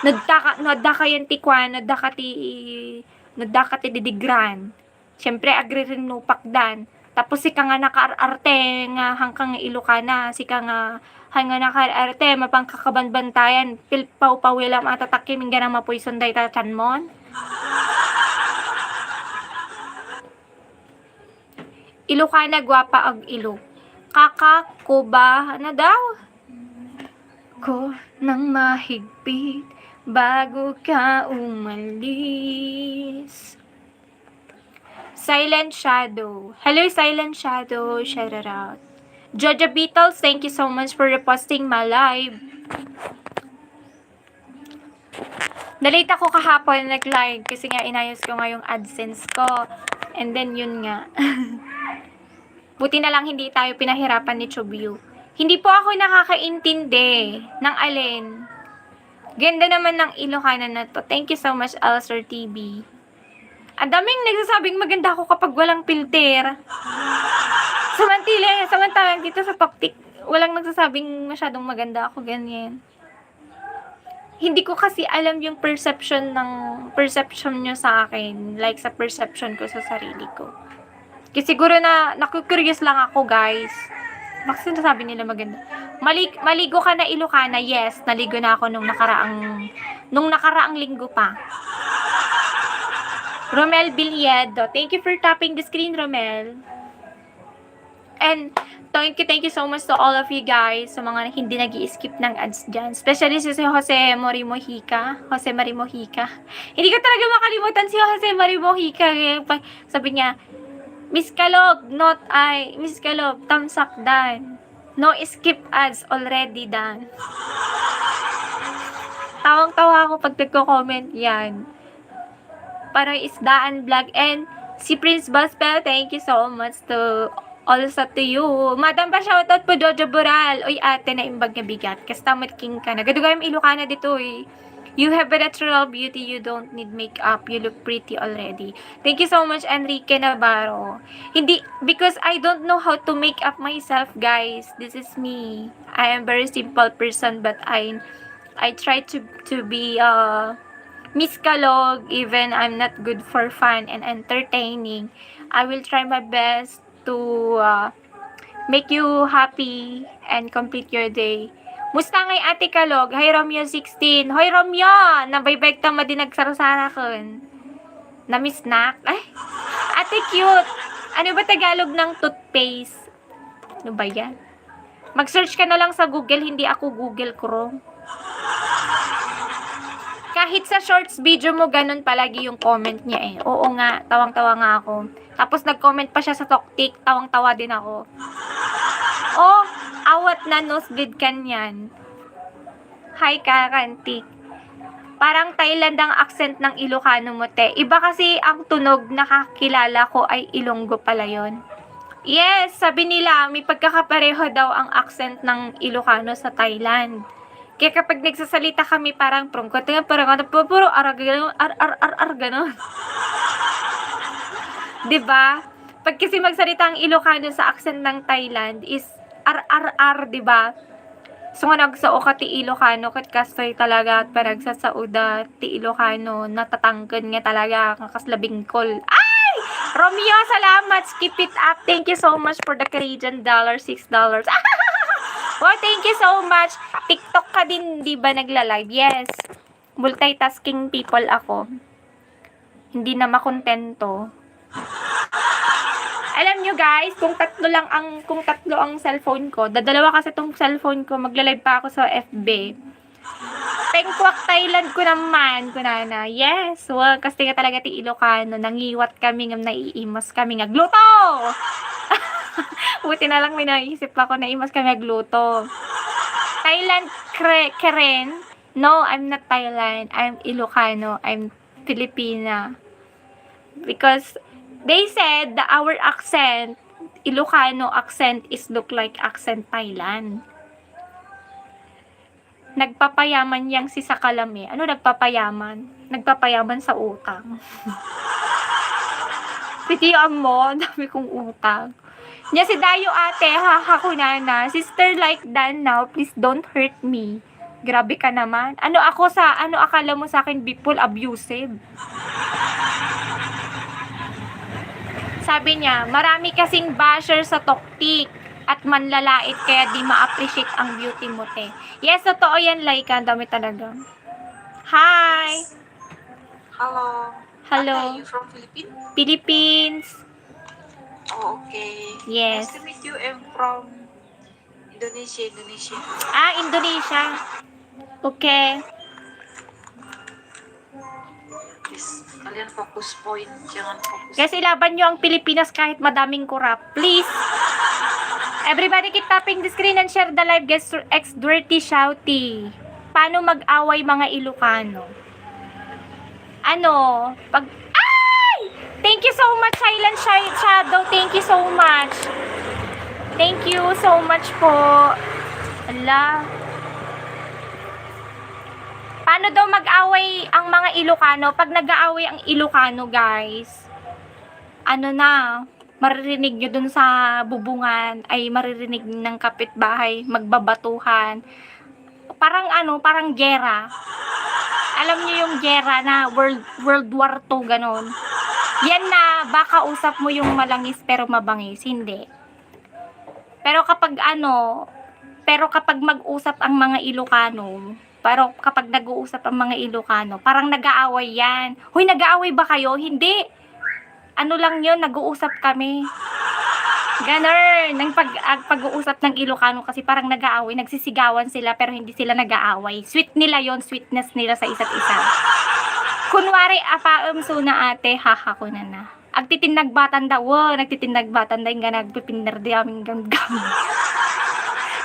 Nadda kayan ti kwan, nadda ka ti didigran. Siyempre, agri rin no pakdan. Tapos si ka nga nakaarte nga hangkang Ilocana, si ka nga hanga nakaarte, mapangkakabanbantayan, pilpaw-pawilam at atakim, nga na mapoison day tatanmon. Ilocana, gwapa ag ilo. Kaka, kuba, na daw? Ko nang mahigpit bago ka umalis. Silent Shadow. Hello, Silent Shadow. Shout it out. Jojo Beatles, thank you so much for reposting my live. Nalate ako kahapon nag-live kasi nga inayos ko nga yung AdSense ko. And then yun nga. Buti na lang hindi tayo pinahirapan ni Chubyu. Hindi po ako nakakaintindi ng alin. Ganda naman ng Ilocana na to. Thank you so much, Alsir TV. Ang daming nagsasabing maganda ako kapag walang filter. Samantalang dito sa Poptik, walang nagsasabing masyadong maganda ako, ganyan. Hindi ko kasi alam yung perception nyo sa akin. Like sa perception ko sa sarili ko. Kasi siguro na naku-curious lang ako, guys. Bakit sinasabi nila maganda? Maligo ka na Ilocana? Yes, naligo na ako nung nakaraang linggo pa. Romel Biliedo. Thank you for tapping the screen, Romel. And thank you so much to all of you guys sa mga hindi nag-i-skip ng ads dyan. Especially si Jose Mari Mojica. Hindi ko talaga makalimutan si Jose Mari Mojica. Sabi niya, Miss Kalog, thumbs up done. No skip ads, already done. Tawang-tawa ako pag nagko-comment yan. Parang isdaan vlog. And si Prince Gospel, thank you so much to also to you. Madam pa shoutout po Jojo Boral. Uy ate na imbag nga bigat. Kastamot king ka na. Gadugayam Ilocana dito eh. You have a natural beauty. You don't need makeup. You look pretty already. Thank you so much, Enrique Navarro. Because I don't know how to make up myself, guys. This is me. I am very simple person, but I try to be Miss Kalog, even I'm not good for fun and entertaining. I will try my best to make you happy and complete your day. Musta ngay Ate Kalog? Hi Romeo 16. Hoy Romeo! Nabaybag tama din nagsarasara kun. Na-miss snack? Ay! Ate cute! Ano ba Tagalog ng toothpaste? Ano ba yan? Mag-search ka na lang sa Google, hindi ako Google Chrome. Kahit sa shorts video mo, ganun palagi yung comment niya eh. Oo nga, tawang-tawa nga ako. Tapos nag-comment pa siya sa Toktik, tawang-tawa din ako. Oh, awat na nosebleed kanyan. Hi Karantik. Parang Thailand ang accent ng Ilocano mo, te. Iba kasi ang tunog na kakilala ko ay Ilonggo pala yon. Yes, sabi nila, may pagkakapareho daw ang accent ng Ilocano sa Thailand. Kaya kapag nagsasalita kami parang prongkot, parang puro ganon. Diba? Pag kasi magsalita ang Ilocano sa accent ng Thailand is diba? So nga nagsao ka ti Ilocano kat kastoy talaga at parang sasauda ti Ilocano natatangkan nga talaga kakaslabing call. Ay! Romeo, salamat! Skip it up. Thank you so much for the Canadian $6. Wow, thank you so much. TikTok ka din, di ba nagla-live? Yes. Multitasking people ako. Hindi na makontento. Alam nyo guys, kung tatlo ang cellphone ko, dadalawa kasi tong cellphone ko, magla-live pa ako sa FB. Pengkwak Thailand ko naman, kunana. Yes, well, kasi nga talaga ti Ilocano, nangiwat kami ng naiimos kami nga gluto! Buti na lang may naisip ako na imas kami gluto. Thailand Karen? No, I'm not Thailand. I'm Ilocano. I'm Filipina. Because they said that our accent, Ilocano accent is look like accent Thailand. Nagpapayaman yang si Sakalame. Ano nagpapayaman? Nagpapayaman sa utang. Pitiyan mo, dami kong utang. Niya si Dayo ate, hakunana. Sister like Dan now, please don't hurt me. Grabe ka naman. Ano akala mo sa akin, people abusive? Sabi niya, marami kasing basher sa toktik at manlalait kaya di ma-appreciate ang beauty mo, te. Yes, totoo yan, Laika. Ang dami talaga. Hi! Hello. Hello. Ate, you from Philippines? Philippines. Oh, okay. Yes. Nice to meet you. I'm from Indonesia. Indonesia. Okay. Please, kalian fokus point. Jangan fokus. Guys, ilaban nyo ang Pilipinas kahit madaming kurap. Please. Everybody keep tapping the screen and share the live. Guys, ex-dirty shouty. Paano mag-away mga Ilocano? Ay! Thank you so much, Silent Shadow. Thank you so much. Thank you so much po. Ala. Paano daw mag-away ang mga Ilocano? Pag nag-aaway ang Ilocano, guys, maririnig nyo dun sa bubungan, ay maririnig ng kapitbahay, magbabatuhan. Parang gera. Alam nyo yung gera na World War II, ganon. Yan na, baka usap mo yung malangis pero mabangis. Hindi. Pero kapag mag-usap ang mga Ilocano, kapag nag-uusap ang mga Ilocano, parang nag-aaway yan. Hoy, nag-aaway ba kayo? Hindi. Lang yun, nag-uusap kami. Ganon. Nang pag-uusap ng Ilocano kasi parang nag-aaway, nagsisigawan sila pero hindi sila nag-aaway. Sweet nila yon, sweetness nila sa isa't isa. Kunwari, apaam suna ate, ko na. Agtitinagbatan daw, nagtitinagbatan daw yung nagpipinder di aming gamgam.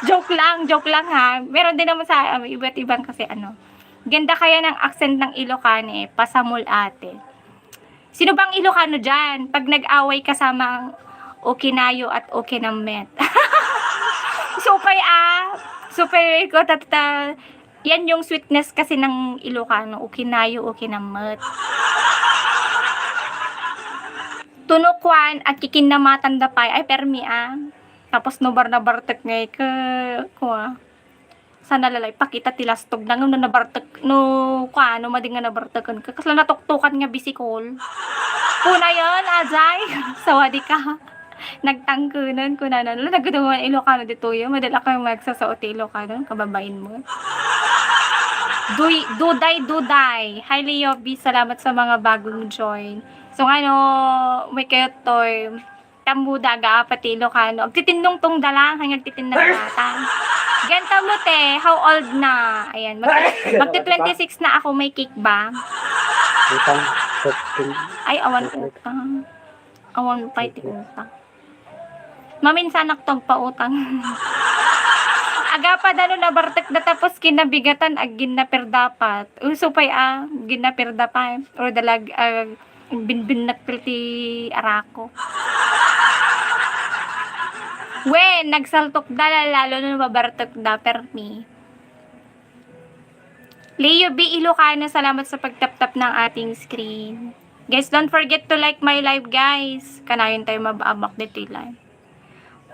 Joke lang ha. Meron din naman sa iba't ibang kasi Ganda kaya ng accent ng Ilocano pasamul ate. Sino bang Ilocano dyan? Pag nag-away kasama ang Okinayo at Okinamet. Super ko tata. Yan yung sweetness kasi ng Ilocano. Okinayo, Okinamet. Tunukwan at kikinamatan dapay. Ay, permi Tapos nobar na bartek ngay sana lalay pakita tilastog nang no nabartek mading nga nabartekan ka kasla natuktukan nga bisikol. Kuna yon ajay. Sawadi ka. Nagtangkunan kuna na nagduman Ilocano dito yo madala kay magsasaot Ilocano kababain mo. Duday. Hi Leo B, salamat sa mga bagong join. So may kayo toy tambuda ga pati Ilocano. Agtitindong tong dalang hanggang titinang bata. Ganta mo te, how old na? Ayan, magti-26 na ako, may cake ba? Utang. Ay, awan utang. Awan pa iti utang. Maminsanak tong pa utang. Aga pa dano na bartek na tapos kinabigatan ag ginapir dapat. Uso pa'y ginapir dapat. Or dalag binbin nakpilti arako. When nagsaltok dala lalo na mabartok da permi. Leo B. Ilocano, salamat sa pagtap-tap ng ating screen. Guys, don't forget to like my live, guys. Kanayon tayo mabaabak dito live.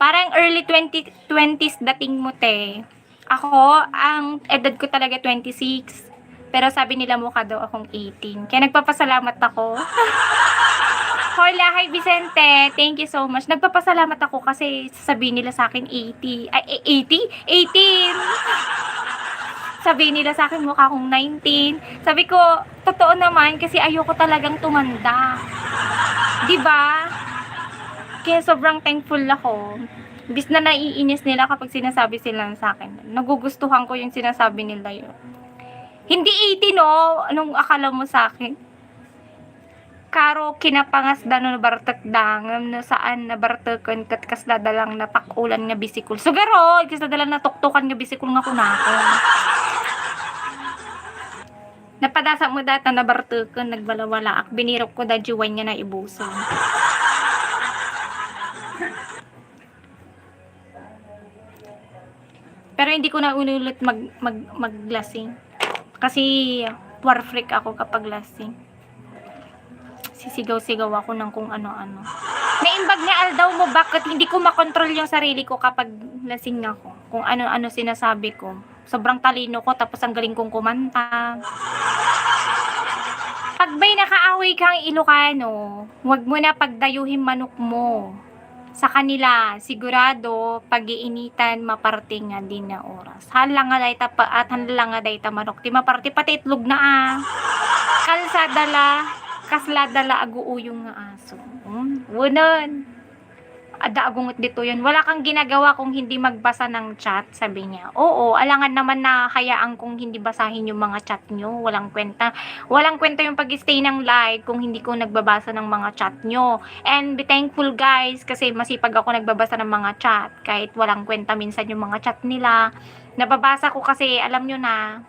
Parang early 20s dating mo, te. Ako, ang edad ko talaga 26. Pero sabi nila mukha daw akong 18. Kaya nagpapasalamat ako. Hola, hi Vicente. Thank you so much. Nagpapasalamat ako kasi sabihin nila sa akin 80. Ay, 80? 18? Sabihin nila sa akin mukha akong 19. Sabi ko, totoo naman kasi ayoko talagang tumanda. Diba? Kaya sobrang thankful ako. Bis na naiinis nila kapag sinasabi sila sa akin. Nagugustuhan ko yung sinasabi nila yun. Hindi 80 no? Anong akala mo sa akin? Karo kinapangas dano na bartek dangam na saan na bartekan kat kasladalang napakulan nga bisikul. So garo, kasladalang natuktukan nga bisikul nga kunakon. Napadasa mo data na bartekan nagbalawala ak binirok ko da jiwan niya na ibuso. Pero hindi ko na ulit maglasing. Kasi war freak ako kapag lasing. Sisigaw-sigaw ako ng kung ano-ano. Naimbag ni Aldaw mo, bakit hindi ko makontrol yung sarili ko kapag lasing ako? Kung ano-ano sinasabi ko. Sobrang talino ko, tapos ang galing kong kumanta. Pag may nakaaway kang Ilocano, huwag mo na pagdayuhin manok mo. Sa kanila, sigurado, pag-iinitan, maparating nga din na oras. Halang nga dayta pa, at halang nga dayta manok. Di maparati, pati itlog na Kalsadala, kasladala, aguuyong nga aso. Wunan. Ada agungot dito yun. Wala kang ginagawa kung hindi magbasa ng chat, sabi niya. Oo, alangan naman na hayaan kung hindi basahin yung mga chat nyo. Walang kwenta. Walang kwenta yung pag-stay ng live kung hindi ko nagbabasa ng mga chat nyo. And be thankful guys, kasi masipag ako nagbabasa ng mga chat. Kahit walang kwenta minsan yung mga chat nila. Nababasa ko kasi, alam nyo na,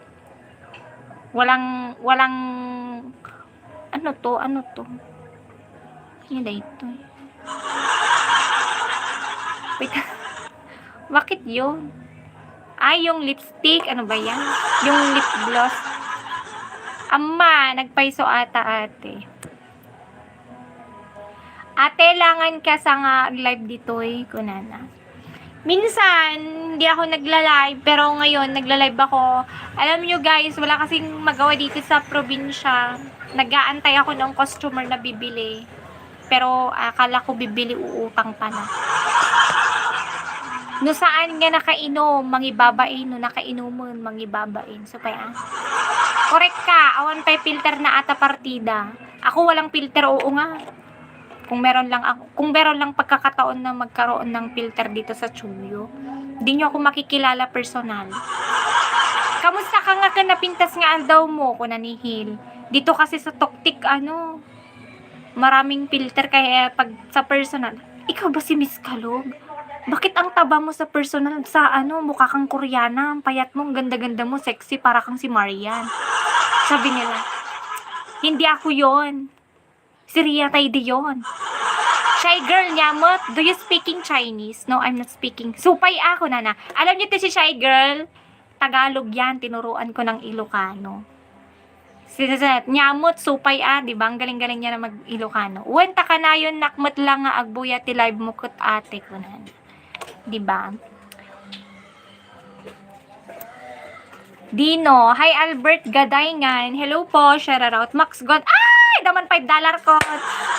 walang, ano to? Yan ito. Wait. Bakit yun? Ay, yung lipstick. Ano ba yan? Yung lip gloss. Ama, nagpaiso ata ate. Ate, langan ka sa nga live dito eh, kunana. Minsan, hindi ako nagla-live, pero ngayon, nagla-live ako. Alam nyo guys, wala kasing magawa dito sa probinsya. Nag-aantay ako ng customer na bibili. Pero akala ko bibili, uutang pa na. No saan nga nakainom, mangibabain, no nakainomon, mangibabain. So pa yan. Correct ka, awan pa'y filter na ata partida. Ako walang filter, oo nga. Kung meron lang pagkakataon na magkaroon ng filter dito sa Chuyo, hindi nyo ako makikilala personal. Kamusta ka nga napintas nga daw mo, kunanihil? Dito kasi sa Toktik, maraming filter, kaya pag sa personal, ikaw ba si Miss Kalog? Bakit ang taba mo sa personal? Sa mukha kang Koreana, ang payat mo, ang ganda-ganda mo, sexy, para kang si Marian. Sabi nila, hindi ako yon. Si Ria Tayde yon. Shy girl, nyamot, do you speaking Chinese? No, I'm not speaking. Supay ako, nana. Alam niyo to si Shy girl? Tagalog yan, tinuruan ko ng Ilocano. Nyamot, supay diba? Ang galing-galing niya na mag-Ilocano. Uwenta ka na yun, nakmat lang nga agbuya ti live mo kut ate ko na. Diba? Dino, hi Albert Gadayngan. Hello po, shout out. Max God. Ay, daman $5 ko.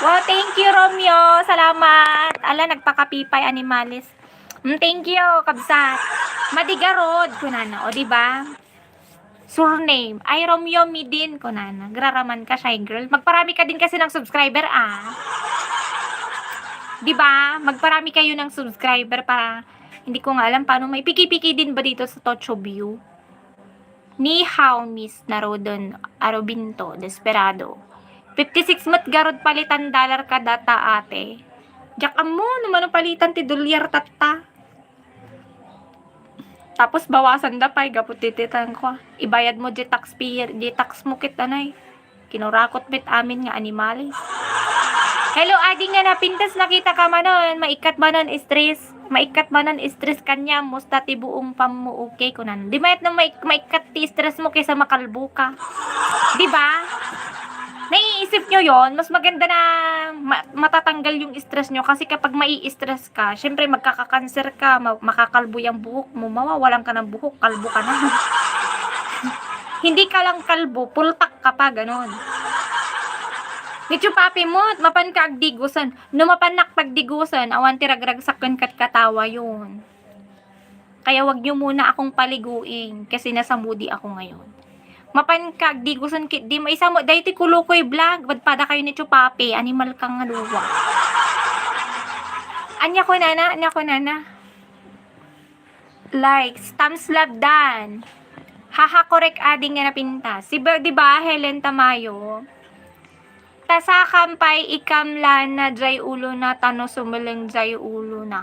Wow, thank you Romeo. Salamat. Ala, nagpakapipay animalis. Thank you, kabsat. Madigarod, kunana. O, diba? Surname. Ay, Romeo Midin, kunana. Graraman ka, shy girl. Magparami ka din kasi ng subscriber, Diba? Magparami kayo ng subscriber para, hindi ko nga alam paano may piki-piki din ba dito sa Tocho View. Ni Hao Miss Narodon Arobinto Desperado. 56 mat garod palitan $1 ka data ate. Diyak mo naman ang palitan ti $1 tata. Tapos bawasan da pay gapot tititan ko. Ibayad mo di tax mo kit anay. Kinurakot bit amin nga animalis. Hello, adi nga napintas nakita ka manon, maikat manon stress kanya, musta ti buong pamu okay kunan. Di mayat na maikat ti stress mo kaysa makalbo ka. Di ba? Naiisip nyo yon, mas maganda na matatanggal yung stress nyo kasi kapag mai-stress ka, syempre magkakakanser ka, makakalbo yung buhok mo, mawawalan ka ng buhok, kalbo ka na. Hindi ka lang kalbo, pultak ka pa, ganon. Nityo papi mo, mapan ka agdigusan. Numapanak pagdigusan, awan tiragragsakan kat katawa yun. Kaya wag nyo muna akong paliguin, kasi nasa moody ako ngayon. Mapan ka agdigusan, di maisa mo, dahil ti kulukoy vlog, badpada kayo nityo papi, animal kang luwa. Anya ko nana. Likes, thumbs love dan. Haha, correct ading nga napintas. Diba, Helen Tamayo? Tasakampay ikamlan na jay ulo na tano sumaling jay ulo na.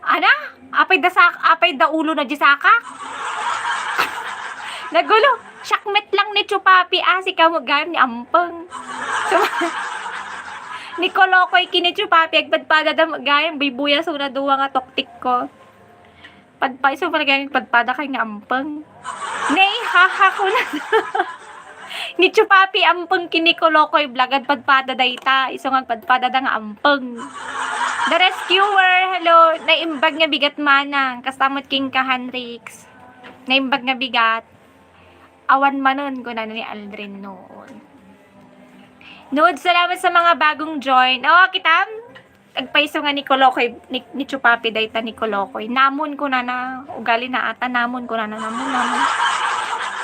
Ana? Apay da ulo na jisaka? Nagulo. Shakmet lang ni Chupapi si kamugayam ni Ampang. Ni Kolokoy kini Chupapi agpadpada da magayam bibuya so na duwa nga toktik ko. Pagpaiso pa gayam padpada kay nga Ampang. Nay haha ko na. Ni Chupapi ampeng kini kolokoy blagad padpada dayta. Iso nga padpada da nga ampeng. The rescuer, hello. Naimbag nga bigat manang. Kastamot king ka Henrix. Naimbag nga bigat. Awan manon ko na ni Aldrin noon. Nood, salamat sa mga bagong join. Oh, kitam? Agpaiso nga ni Kolokoy, ni Chupapi dayta ni Kolokoy. Namon ko na na. Ugali na ata. Namon ko na na. Namon.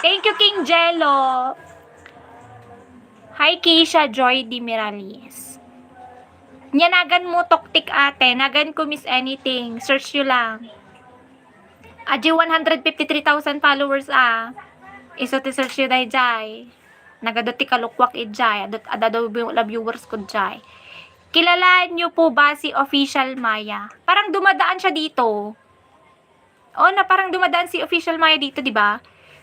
Thank you, King Jello. Hi, Keisha Joy Di Mirales. Nyanagan mo toktik ate. Nagan ko miss anything. Search you lang. Aji 153,000 followers Iso ti search you day jay. Nagadoti kalukwak ijay. Adadaw viewers ko jay. Kilalaan niyo po ba si Official Maya? Parang dumadaan siya dito. Parang dumadaan si Official Maya dito, di ba?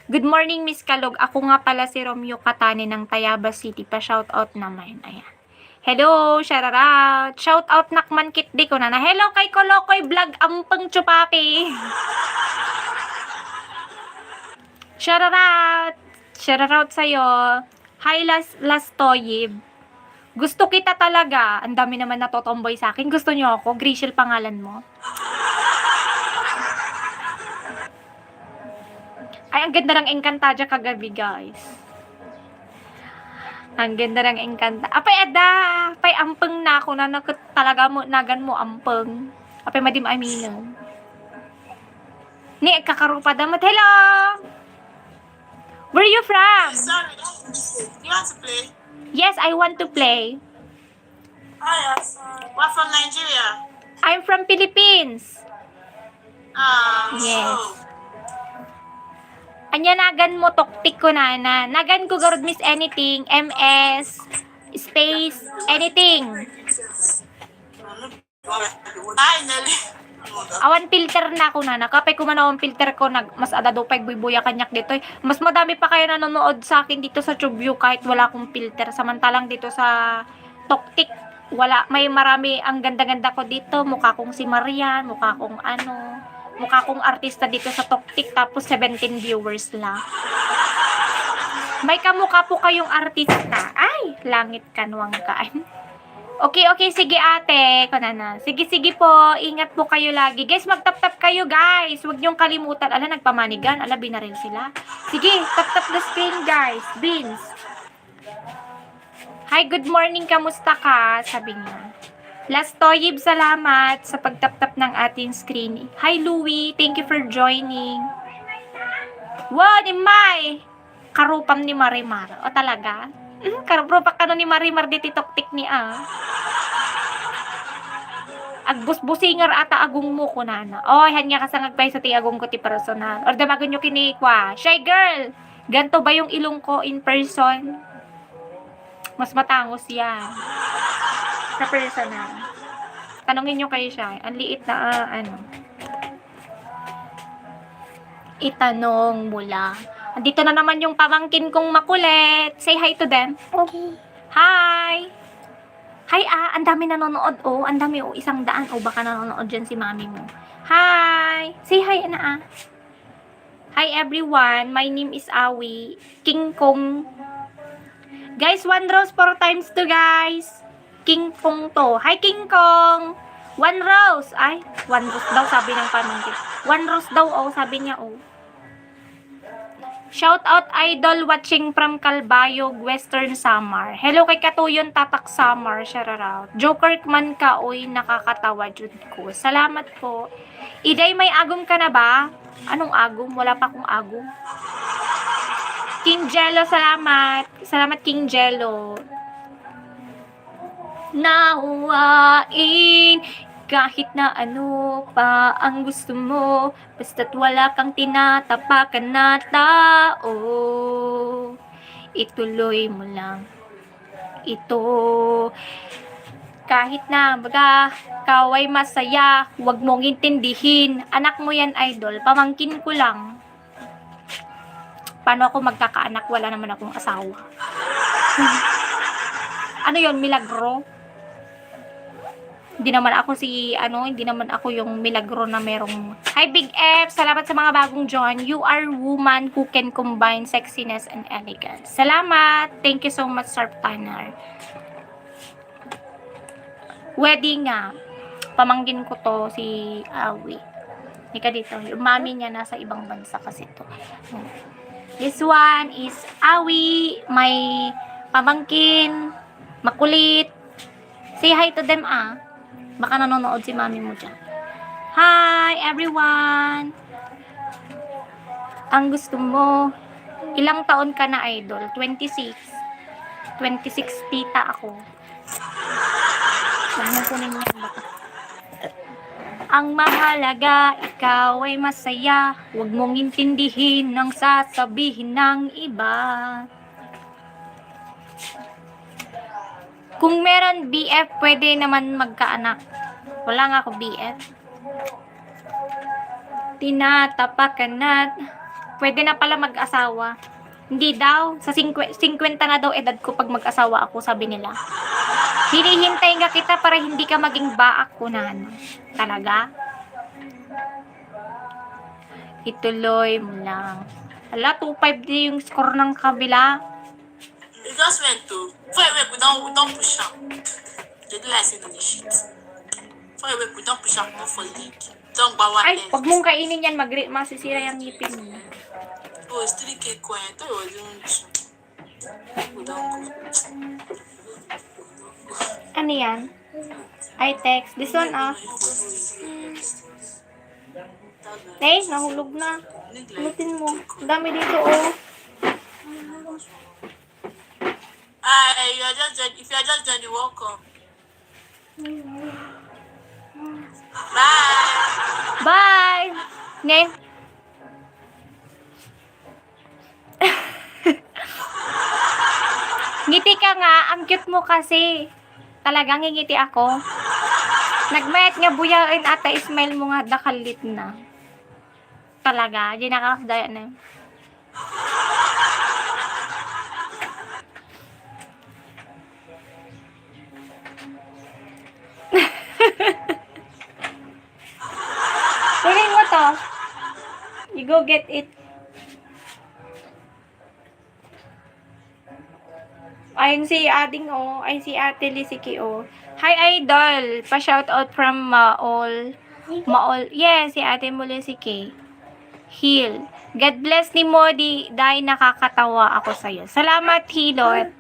Good morning, Miss Kalog. Ako nga pala si Romeo Katane ng Tayabas City. Pa-shoutout naman. Ayan. Hello, shoutout. Shoutout nakman kit di ko na. Hello kay Kolokoy Vlog Ampeng Chupapi. Shoutout sa'yo. Hi, Lastoyib. Gusto kita talaga. Ang dami naman natotomboy sa akin. Gusto nyo ako? Grishel pangalan mo. Ay, ang ganda ng Encantadia kagabi, guys. Ang ganda ng Encanta. Apay, Apay, ampeng na ako na talaga mo, nagan mo ampeng. Apay, madim amino. Ni, kakarupa damat. Hello! Where are you from? Sorry, you want to play? Yes, I want to play. Hi, yes. We're from Nigeria. I'm from Philippines. Yes. So, Anya nagan mo toktik ko na. Nagan ko garod miss anything. MS. Space. Anything. finally. Awan filter na ako na. Kapay ko man awan filter ko. Mas adado pa'y buibuya kanyak dito. Mas madami pa kayo nanonood sa akin dito sa TubeView kahit wala akong filter. Samantalang dito sa Toktik, wala. May marami. Ang ganda-ganda ko dito. Mukha kong si Marian. Mukha kong mukha kong artista dito sa Toktik. Tapos 17 viewers lang. May kamukha po kayong artista. Ay, langit kanwang kaan. Okay, sige ate. Kunana. Sige po. Ingat po kayo lagi. Guys, magtap-tap kayo guys. Huwag niyong kalimutan. Ala, nagpamanigan. Ala, binaril sila. Sige, tap-tap the screen guys. Beans. Hi, good morning. Kamusta ka? Sabi niya. Last Toyib, salamat sa pagtap-tap ng ating screen. Hi, Louie. Thank you for joining. Wow, ni Mai. Karupam ni Marimar. O talaga? Karupropak ka ni Marimar di titoktik ni Agbus-busingar ata agong mo ko nana. Oy, hanya kasangagpay sa ti agong ko ti personal. Or damagon nyo kinikwa. Shy girl! Ganto ba yung ilong ko in person? Mas matangos yan. Sa personal. Tanungin nyo kayo siya. Ang liit na itanong mula. Andito na naman yung pamangkin kong makulit. Say hi to them. Okay. Hi! Hi, ang dami nanonood, Ang dami, 100. Baka nanonood dyan si mami mo. Hi! Say hi, Hi, everyone. My name is Awi. King Kong. Guys, 1 rose 4 times to, guys. King Kong to. Hi, King Kong! 1 rose. Ay, 1 rose daw, sabi ng pamangkin. 1 rose daw, sabi niya, Shout out idol watching from Calbayog, Western Samar. Hello kay Katuyon Tatak Samar, shoutout. Joker man ka, nakakatawa jud ko. Salamat po. Iday, may agom ka na ba? Anong agom? Wala pa akong agom. King Jello, salamat. Salamat King Jello. Nahuwain kahit na ano pa ang gusto mo, basta't wala kang tinatapakan na tao, ituloy mo lang ito. Kahit na baga kaway masaya, huwag mong intindihin. Anak mo yan, idol. Pamangkin ko lang. Paano ako magkakaanak? Wala naman akong asawa. Ano yon, milagro? Hindi naman ako hindi naman ako yung milagro na merong... Hi, Big F! Salamat sa mga bagong join. You are woman who can combine sexiness and elegance. Salamat! Thank you so much, Sir Tanner. Wedding nga. Pamangkin ko to, si Awi. Ika dito. Yung mami niya nasa ibang bansa kasi to. This one is Awi. May pamangkin. Makulit. Say hi to them, ah. Baka nanonood si mami mo dyan. Hi, everyone! Ang gusto mo, ilang taon ka na, idol? 26. 26 tita ako. Huwag mo kunin mo yung baka. Ang mahalaga, ikaw ay masaya. Huwag mong intindihin ang sasabihin ng iba. Kung meron BF, pwede naman magkaanak. Wala nga ako BF. Tinatapakan na. Pwede na pala mag-asawa. Hindi daw. Sa 50 na daw edad ko pag mag-asawa ako, sabi nila. Hinihintay nga kita para hindi ka maging baak kunan. Talaga? Ituloy mo lang. Hala, 2-5 din yung score ng kabila. You just went to. For a week, we don't push up. They do like saying the shit. For a week, we don't push up more for league. Don't bawa Ay, pag mong kainin yan, masisira yung ngipin mo. Oh, it's 3K coin. I thought it was even 2. We don't go. Ano yan? I text. This one, ah. Eh, nahulog na. Pulutin mo. Ang dami dito, oh. If you're just done, you're welcome. Bye. Bye! Ne? Ngiti ka nga. Ang cute mo kasi. Talagang ngingiti ako. Nagmayat nga buyain ata. Smile mo nga. Dakalit na. Talaga. Di nakakasdaya na. Kunin mo to. You go get it. Ayun si Ading, oh. Ay, si Ate Lisiki, oh. Hi, Idol. Pa-shoutout from Maol. Yes, si Ate mo Lisiki. Heal. God bless ni Modi. Dahil nakakatawa ako sa'yo. Salamat, Hilot.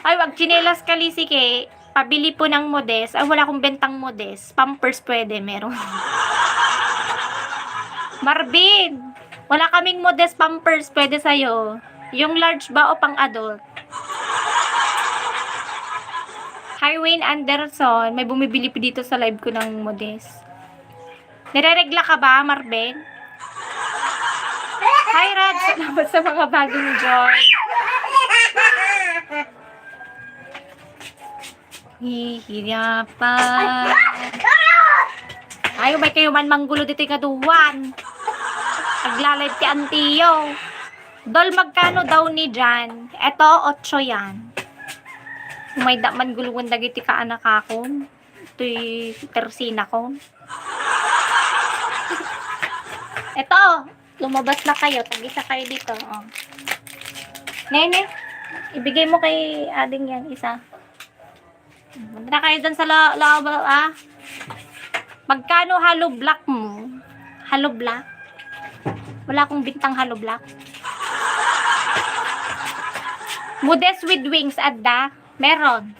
Ay, wag chinelas ka, Lisiki. Pabili po ng Modest. Ay, wala akong bentang Modest. Pampers pwede, meron. Marvin, wala kaming Modest Pampers. Pwede sa'yo. Yung large ba o pang adult? Hi, Wayne Anderson. May bumibili pa dito sa live ko ng Modest. Nireregla ka ba, Marvin? Hi, Rad. Salamat sa mga bagong joy. Hihirapan. Ayaw, may kayo man manggulo dito yung kaduwan. Naglalay ti Antiyo. Dol, magkano daw ni Jan? Eto, 8 yan. May man guluwan dagiti ka anak ako. Ito'y tersina ko. Eto, lumabas na kayo. Tag-isa kayo dito. Oh. Nene, ibigay mo kay Ading yan, isa. Punta na kayo dun sa loob, ah. Magkano hollow block mo? Hollow block? Wala akong bintang hollow block. Modest with wings, adda. Meron.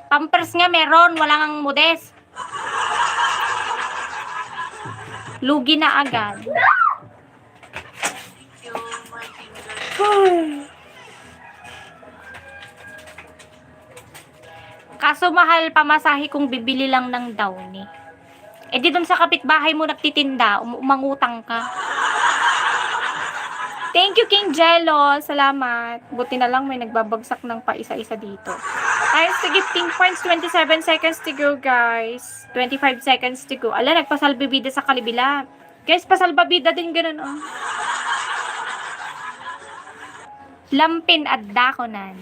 Pampers nga meron. Wala kang Modest. Lugi na agad. Kaso mahal pamasahe kung bibili lang ng Downy. Eh di dun sa kapitbahay mo nagtitinda, umangutang ka. Thank you, King Jello. Salamat. Buti na lang may nagbabagsak ng paisa-isa dito. Thanks to gifting points. 27 seconds to go, guys. 25 seconds to go. Ala, nagpasalbabida sa kalibila. Guys, pasalbabida din ganun, oh. Lampin at dakonan.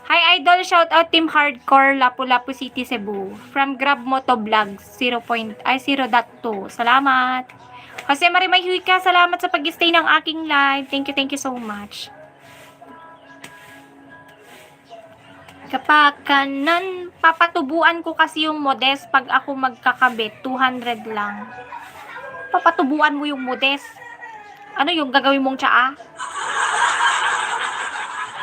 Hi Idol, shout out Team Hardcore Lapu-Lapu City Cebu from Grab Moto Vlogs 0.2. Salamat. Jose Marimay Huica, salamat sa pag-stay ng aking live. Thank you so much. Kapag kanan, papatubuan ko kasi yung Modest pag ako magkakabit, 200 lang. Papatubuan mo yung Modest. Ano yung gagawin mong tsaa?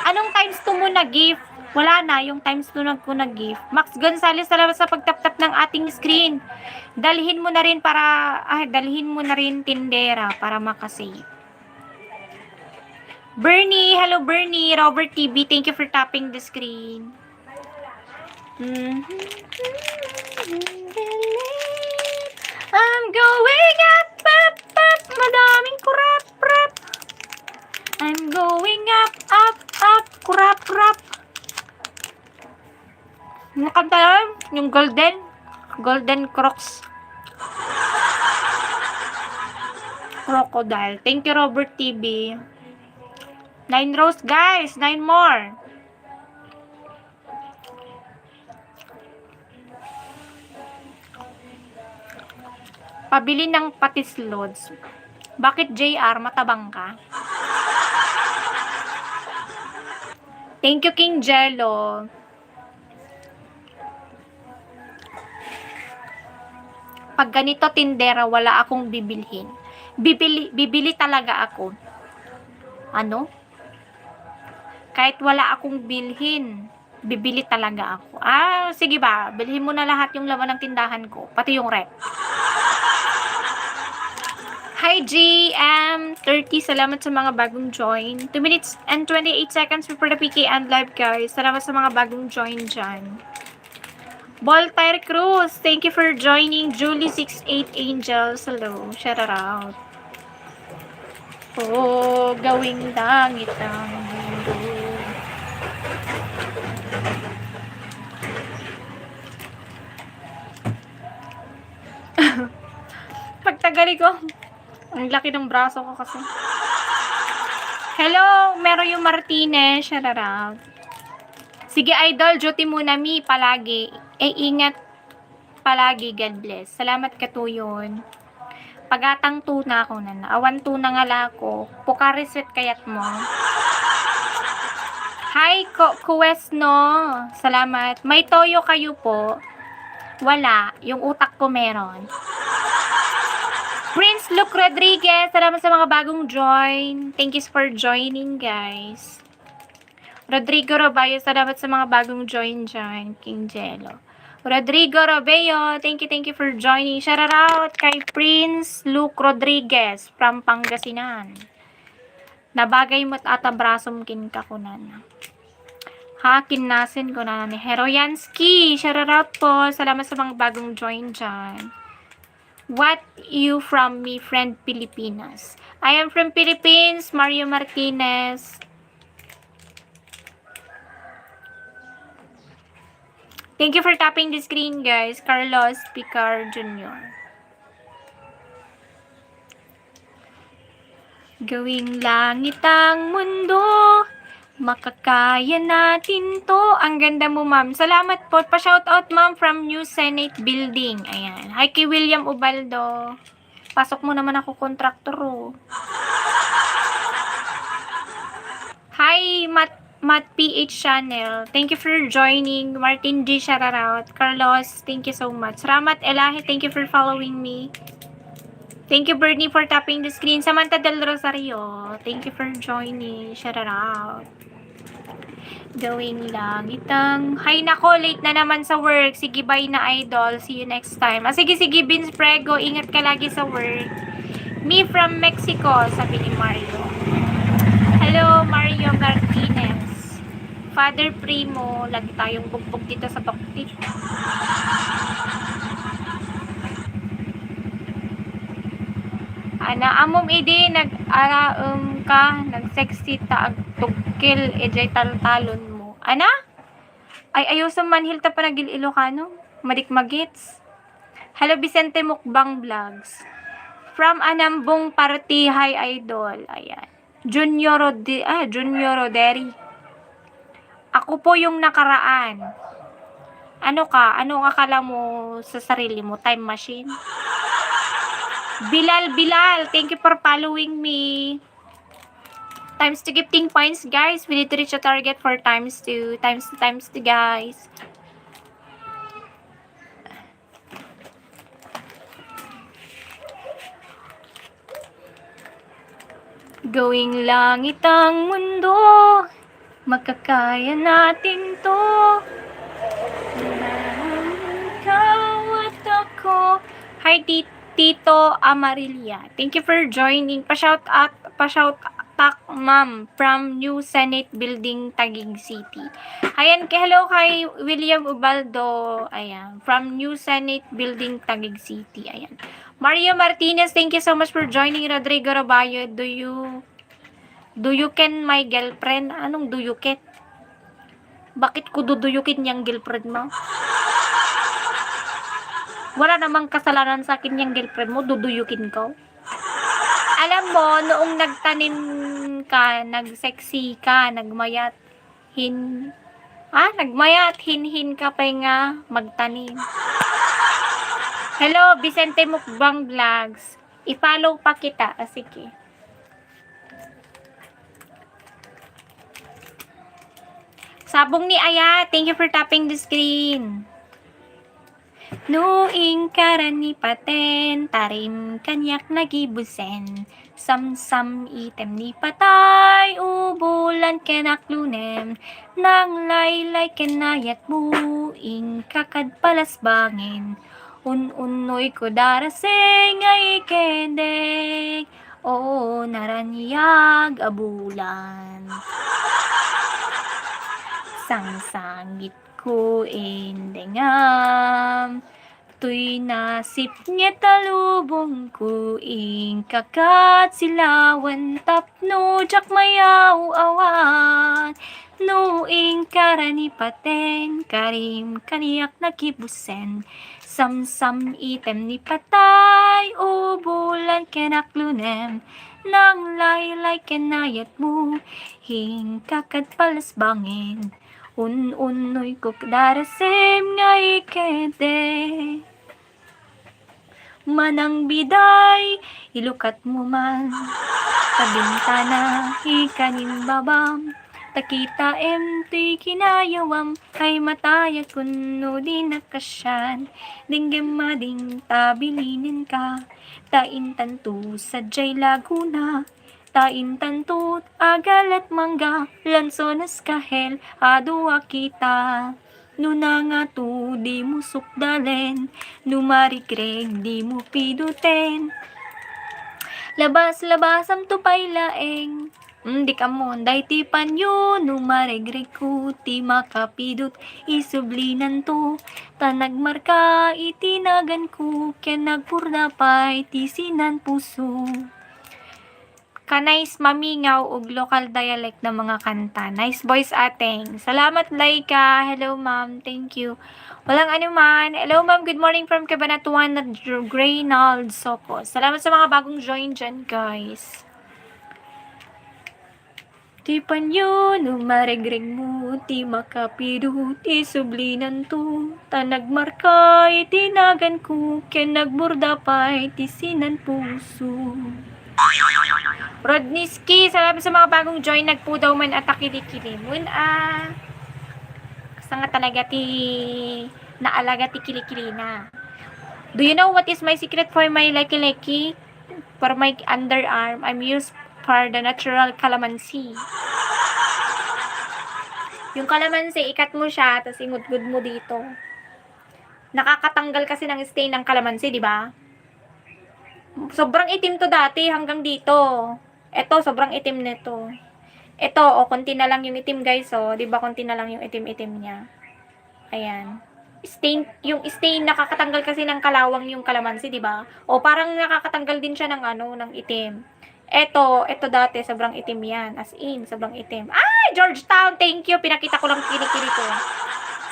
Anong times 2 mo na gift? Wala na, yung times 2 ko na gift. Max Gonzalez, salamat sa pagtap-tap ng ating screen. Dalhin mo na rin tindera para makasave. Bernie, hello Bernie. Robert TV, thank you for tapping the screen. I'm going up, up, up. Madaming kurap. I'm going up, up, up. Kurap. Nakanta lang, yung Golden Crocs. Crocodile. Thank you, Robert TV. 9 rows, guys. 9 more. Pabili ng patis loads. Bakit JR? Matabang ka? Thank you, King Jello. Pag ganito tindera, wala akong bibilhin. Bibili talaga ako. Ano? Kahit wala akong bilhin, bibili talaga ako. Sige ba, bilhin mo na lahat yung laman ng tindahan ko, pati yung rep. Hi GM30, salamat sa mga bagong join. 2 minutes and 28 seconds before the PK and live, guys. Salamat sa mga bagong join dyan. Voltaire Cruz, thank you for joining. Julie 68 Angels, hello, shout out. Gawing langit ang mundo. Pagtagali ko, ang laki ng braso ko kasi. Hello, Meroyo Martinez, shout out. Sige Idol, duty muna mi palagi. Ingat palagi, God bless. Salamat katuyon. Pagatang tuna ako na. Awan tuna nga lako. Pukariswet kayat mo. Hi, Kuwesno. Salamat. May toyo kayo po. Wala. Yung utak ko meron. Prince Luke Rodriguez. Salamat sa mga bagong join. Thank you for joining, guys. Rodrigo Robayo, salamat sa mga bagong join dyan. King Jello. Rodrigo Robeo, thank you for joining. Shout out kay Prince Luke Rodriguez from Pangasinan. Nabagay mo't atabrasom kin kakunan. Kinasin ko na ni Heroyansky. Shout out po. Salamat sa mga bagong join dyan. What you from me, friend Pilipinas? I am from Philippines, Mario Martinez. Thank you for tapping the screen, guys. Carlos Picar Jr. Gawing langit ang mundo, makakaya natin to. Ang ganda mo, ma'am. Salamat po. Pa-shoutout, ma'am, from New Senate Building. Ayan. Hi kay William Ubaldo. Pasok mo naman ako, kontraktor, oh. Hi, Matt PH Channel. Thank you for joining. Martin G. Shoutout. Carlos, thank you so much. Ramat Elahi, thank you for following me. Thank you, Bernie, for tapping the screen. Samantha Del Rosario, thank you for joining. Shoutout. Gawing langit ang... Hay nako, late na naman sa work. Sige, bye na, Idol. See you next time. Sige, Vince Prego. Ingat ka lagi sa work. Me from Mexico, sabi ni Mario. Hello, Mario Martinez. Father Primo, lagi tayong bugbog dito sa Toktik. Amom edi nag-sexy taag tugkil ejay talon mo. Ay ayo sa manhil ta pa nagil Ilocano. Madikmagits. Hello Vicente Mukbang Vlogs. From Anambong Party, hi Idol. Ayan. Junior Roderi. Ako po yung nakaraan. Ano ka? Ano akala mo sa sarili mo? Time machine? Bilal, thank you for following me. Times 2 gifting points, guys. We need to reach a target for times 2. Times 2, guys. Gawing langit ang mundo, makakaya natin to. Ikaw at ako. Hi, Tito Amarilia. Thank you for joining. Pa-shout out, ma'am, from New Senate Building, Taguig City. Ayan, hello kay William Ubaldo. Ayan, from New Senate Building, Taguig City. Ayan. Mario Martinez, thank you so much for joining. Rodrigo Rabayo, do you ken my girlfriend? Anong do you ken? Bakit ko duduyukin yung girlfriend mo? Wala namang kasalanan sa akin yung girlfriend mo, duduyukin ko. Alam mo, noong nagtanim ka, nagsexy ka, nagmayat, hin ka pa nga magtanim. Hello, Vicente Mukbang Vlogs. I-follow pa kita. Sige. Sabong ni Aya, thank you for tapping the screen. Nuing karani paten, tarim kanyak nagibusen. Sam item ni patay, ubulan kenaklunem. Nang laylay kenayat buing kakad palasbangin. Unoy ko daraseng ay kendek. Oo, naranyag abulan. Sangsangit ko indengam. Tuy nasip nga talubong ko ing kakat silawan tapno jak mayaw awan. Nuing karani paten, karim kaniyak nakibusen. Sam item ni patay, ubulan kenaklunem. Nang laylay kenayat mo, hing kakad palasbangin. Unoy ko darasem nga ikete. Manang biday, ilukat mo man. Kabintana, ikanin babam. Takita emto'y kinayawam, kay mataya kuno di nakasyan. Dinggem mading tabilinin ka, tain tanto sadyay Laguna. Tain tanto agalat mangga, lansonas kahel, adua kita. Nuna nga to, di mo sukdalen, numarikreg, di mo piduten. Labas-labasam to pay laeng. Di ka mo, day ti panyo, numaregre ko, ti makapidot, isublinan to, tanagmarka, itinagan ko, ken nagpurda pa'y, ti sinan puso. Kanais mamingaw og local dialect na mga kanta. Nice voice ating. Salamat Laika. Hello ma'am. Thank you. Walang anuman. Hello ma'am. Good morning from Cabanatuan na Greynald Soco. Salamat sa mga bagong join dyan guys. Ti panyo, numaregreg mo, ti makapido, ti sublinan to, tanagmarka, itinagan ko, ken nagburda pa'y, ti sinan puso. Rodniski, salamat sa mga bagong join, nagpudaw man at akilikili. Kasa nga talaga ti, naalaga ti kilikili na. Do you know what is my secret for my leki-leki? For my underarm, I'm used for the natural calamansi. Yung calamansi, ikat mo siya, tapos ingudgud mo dito. Nakakatanggal kasi ng stain ng calamansi, di ba? Sobrang itim to dati, hanggang dito. Ito, sobrang itim nito. Ito, konti na lang yung itim, guys, di ba? Konti na lang yung itim-itim niya. Ayan. Stain, yung stain, nakakatanggal kasi ng kalawang yung calamansi, di ba? O, parang nakakatanggal din siya ng ng itim. Ito dati, sobrang itim yan. As in, sobrang itim. Ay, Georgetown, thank you. Pinakita ko lang kinikiri ko.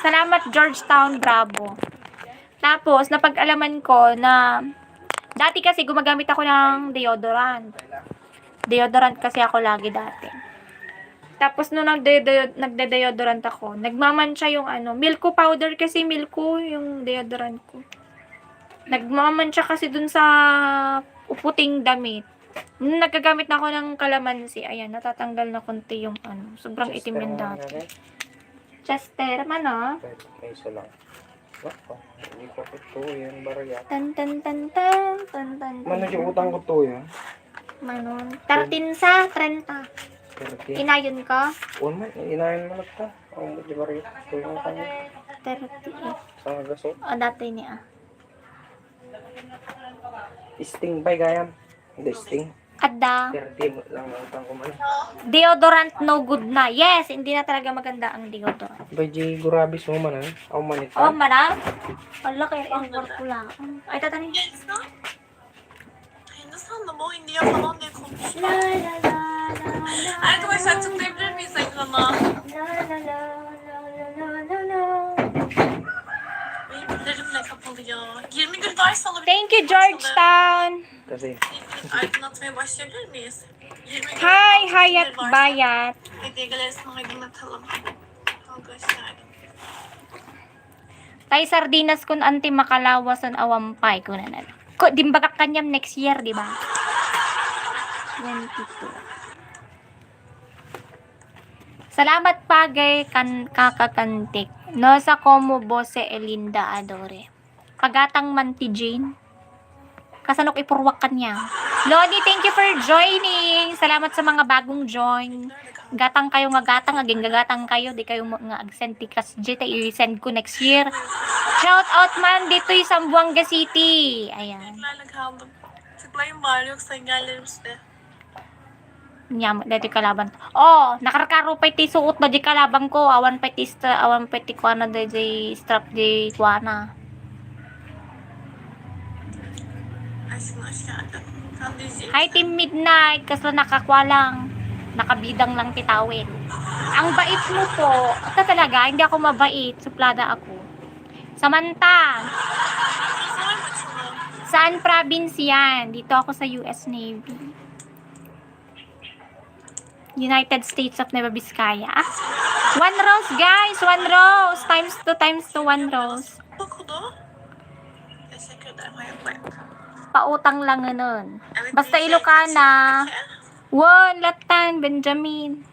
Salamat, Georgetown, bravo. Tapos, napag-alaman ko na, dati kasi gumagamit ako ng deodorant. Deodorant kasi ako lagi dati. Tapos nung nagde-deodorant ako, nagmamansya yung Milko powder kasi Milko yung deodorant ko. Nagmamansya kasi dun sa puting damit. Nung nagkagamit na ako ng kalamansi, ayan, natatanggal na konti yung sobrang itim yung dati. Chester man Kaysa lang. Wako, hindi ko ito yan, barya. Tan tan tan tan tan tan. Mano yung utang ko to yan? Manon. 13 sa 30. 30. Inayon ka? Man, inayin mo lang ta. Ang di barya. Ito yung kanya. 38. Sa gasol. O, dati niya. Sting ba gayam? Hindi, sting. Ada. 30 lang ang utang ko man. Deodorant no good na. Yes, hindi na talaga maganda ang deodorant. By J. Gurabis mo man, Ako man ito. Oh, mana? Wala kayo ang work ko lang. Ay, tatanin. Hindistan'da bu Hindiya falan diye konuşuyor. La la la la la. Arkadaşlar tıklayabilir miyiz ekrana? La la la la la la la. Benim ellerimle kapalı ya. 20 gün ders alabilir Thank you, Georgetown. Kasi, Aydınlatmaya başlayabilir miyiz? 20 gün Hi, ders Hayat varsa Bayat. Hediye galerisini aydınlatalım. Arkadaşlar. Tay sardinas kun anti makalawasan awampay kunanan. Ko dimbaga kanyam next year, di ba? 22. Salamat pagay kan kakakantik. No sa komo bose Elinda Adore. Pagatang manti Jane. Kasanok ipurwak kanya. Lodi, thank you for joining. Salamat sa mga bagong join. Gatang kayo nga gatang, aging gagatang kayo. Di kayo nga agsend tikas jita. I-send ko next year. Shout out man dito yung Zamboanga City. Ayan. Linklerle kaldım. Tıklayın bari yoksa engellerim size. Nyam, dati kalaban. Oh, nakarkaro pa iti suot na di kalabang ko. Awan pa iti kuana da di strap di kuana. Aşkım hoş geldin. Sen de izleyin. Hi Team Midnight, kaso nakakwalang. Nakabidang lang titawin. Ang bait mo po. Ito talaga, hindi ako mabait. Suplada ako. Samantha, Soy maçını. saan province yan? Dito ako sa US Navy. United States of Nueva Vizcaya. Ah, 1 rose guys, 1 rose. Times 2 times 2, 1 rose. Okudu. Teşekkür ederim. Hayatlar. Pautang lang nun. Evet, Basta DJ Ilocana. teşekkür. Won, Latan, Benjamin.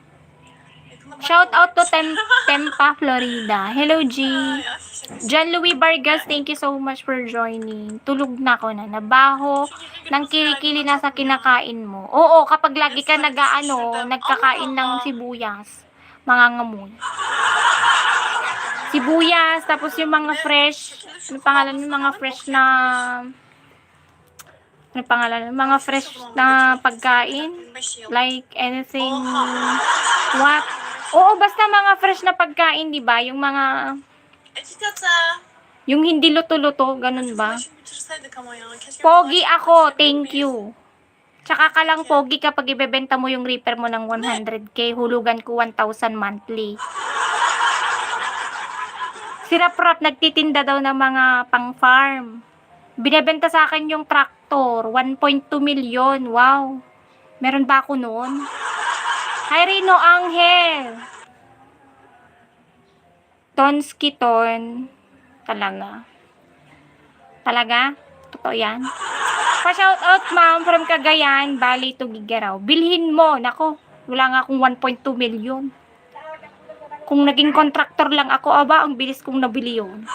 Yakında Shout out to bakıyoruz. Tempa, Florida. Hello, G. Ay, ay, şaka. John Louis Vargas, thank you so much for joining. Tulog na ako na. Nabaho ng kilikili na sa kinakain mo. Oo, kapag lagi ka nagkakain ng sibuyas. Mangangamoy. Sibuyas, tapos yung mga fresh, ano pangalan yung mga fresh na, ano pangalan, mga fresh na pagkain. 25 yıl. Like anything, what? Oo, basta mga fresh na pagkain, di ba? Yung mga, Etikata. yung hindi luto-luto, ganun ba? Başını bitirseydik ama ya. Keşke Pogi başını ako, bitirseydik thank miyiz? you. Tsaka ka lang pogi kapag ibebenta mo yung reaper mo ng 100k, hulugan ko 1,000 monthly. Si Rap nagtitinda daw ng mga pang-farm. Binebenta sa akin yung tractor, 1.2 million. Wow. Meron ba ako noon? Hi Rino Angel. Tonski Ton. Talaga. Talaga? Totoo yan? Pa-shout out ma'am from Cagayan, Bali to Gigaraw. Bilhin mo. Nako, wala nga akong 1.2 million. Kung naging contractor lang ako, aba, ang bilis kong nabili yun.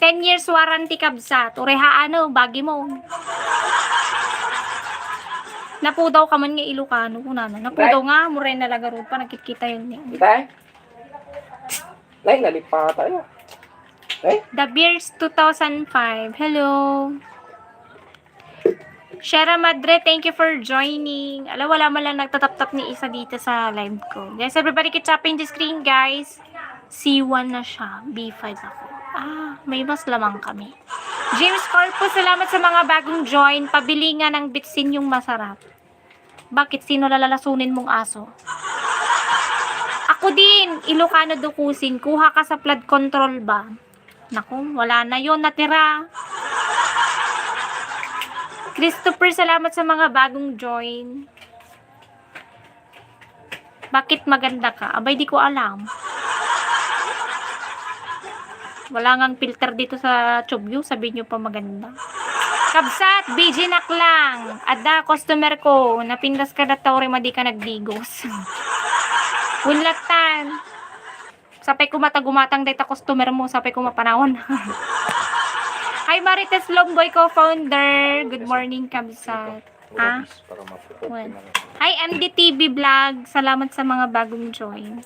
Ten years warranty kabsat. Ureha bagi mo. Napudaw ka man nga Ilocano. Napudaw nga, muray na lagaro pa. Nakikita yun niya. Tay? Nay, nalipa tayo. The Beers 2005. Hello. Shara Madre, thank you for joining. Alam, wala man lang nagtatap-tap ni isa dito sa live ko. Guys, everybody keep tapping the screen, guys. C1 na siya. B5 ako. Ah, may mas lamang kami. James Corpus, salamat sa mga bagong join. Pabili nga ng bitsin yung masarap. Bakit? Sino lalalasunin mong aso? Ako din, Ilocano dukusin. Kuha ka sa flood control ba? Naku, wala na yon natira. Christopher, salamat sa mga bagong join. Bakit maganda ka? Abay, di ko alam. Wala ngang filter dito sa Chubview. Sabi nyo pa maganda. Kabsat, BG Naklang. Ada, customer ko. Napindas ka na tawri, madi ka nagdigos. Unlatan. Sapay ko matagumatang data customer mo. Sapay ko mapanahon. Hi, Marites Longboy co-founder. Good morning, Kabsat. Ah? Para mapukot Well. naman. Hi, MDTV Vlog. Salamat sa mga bagong join.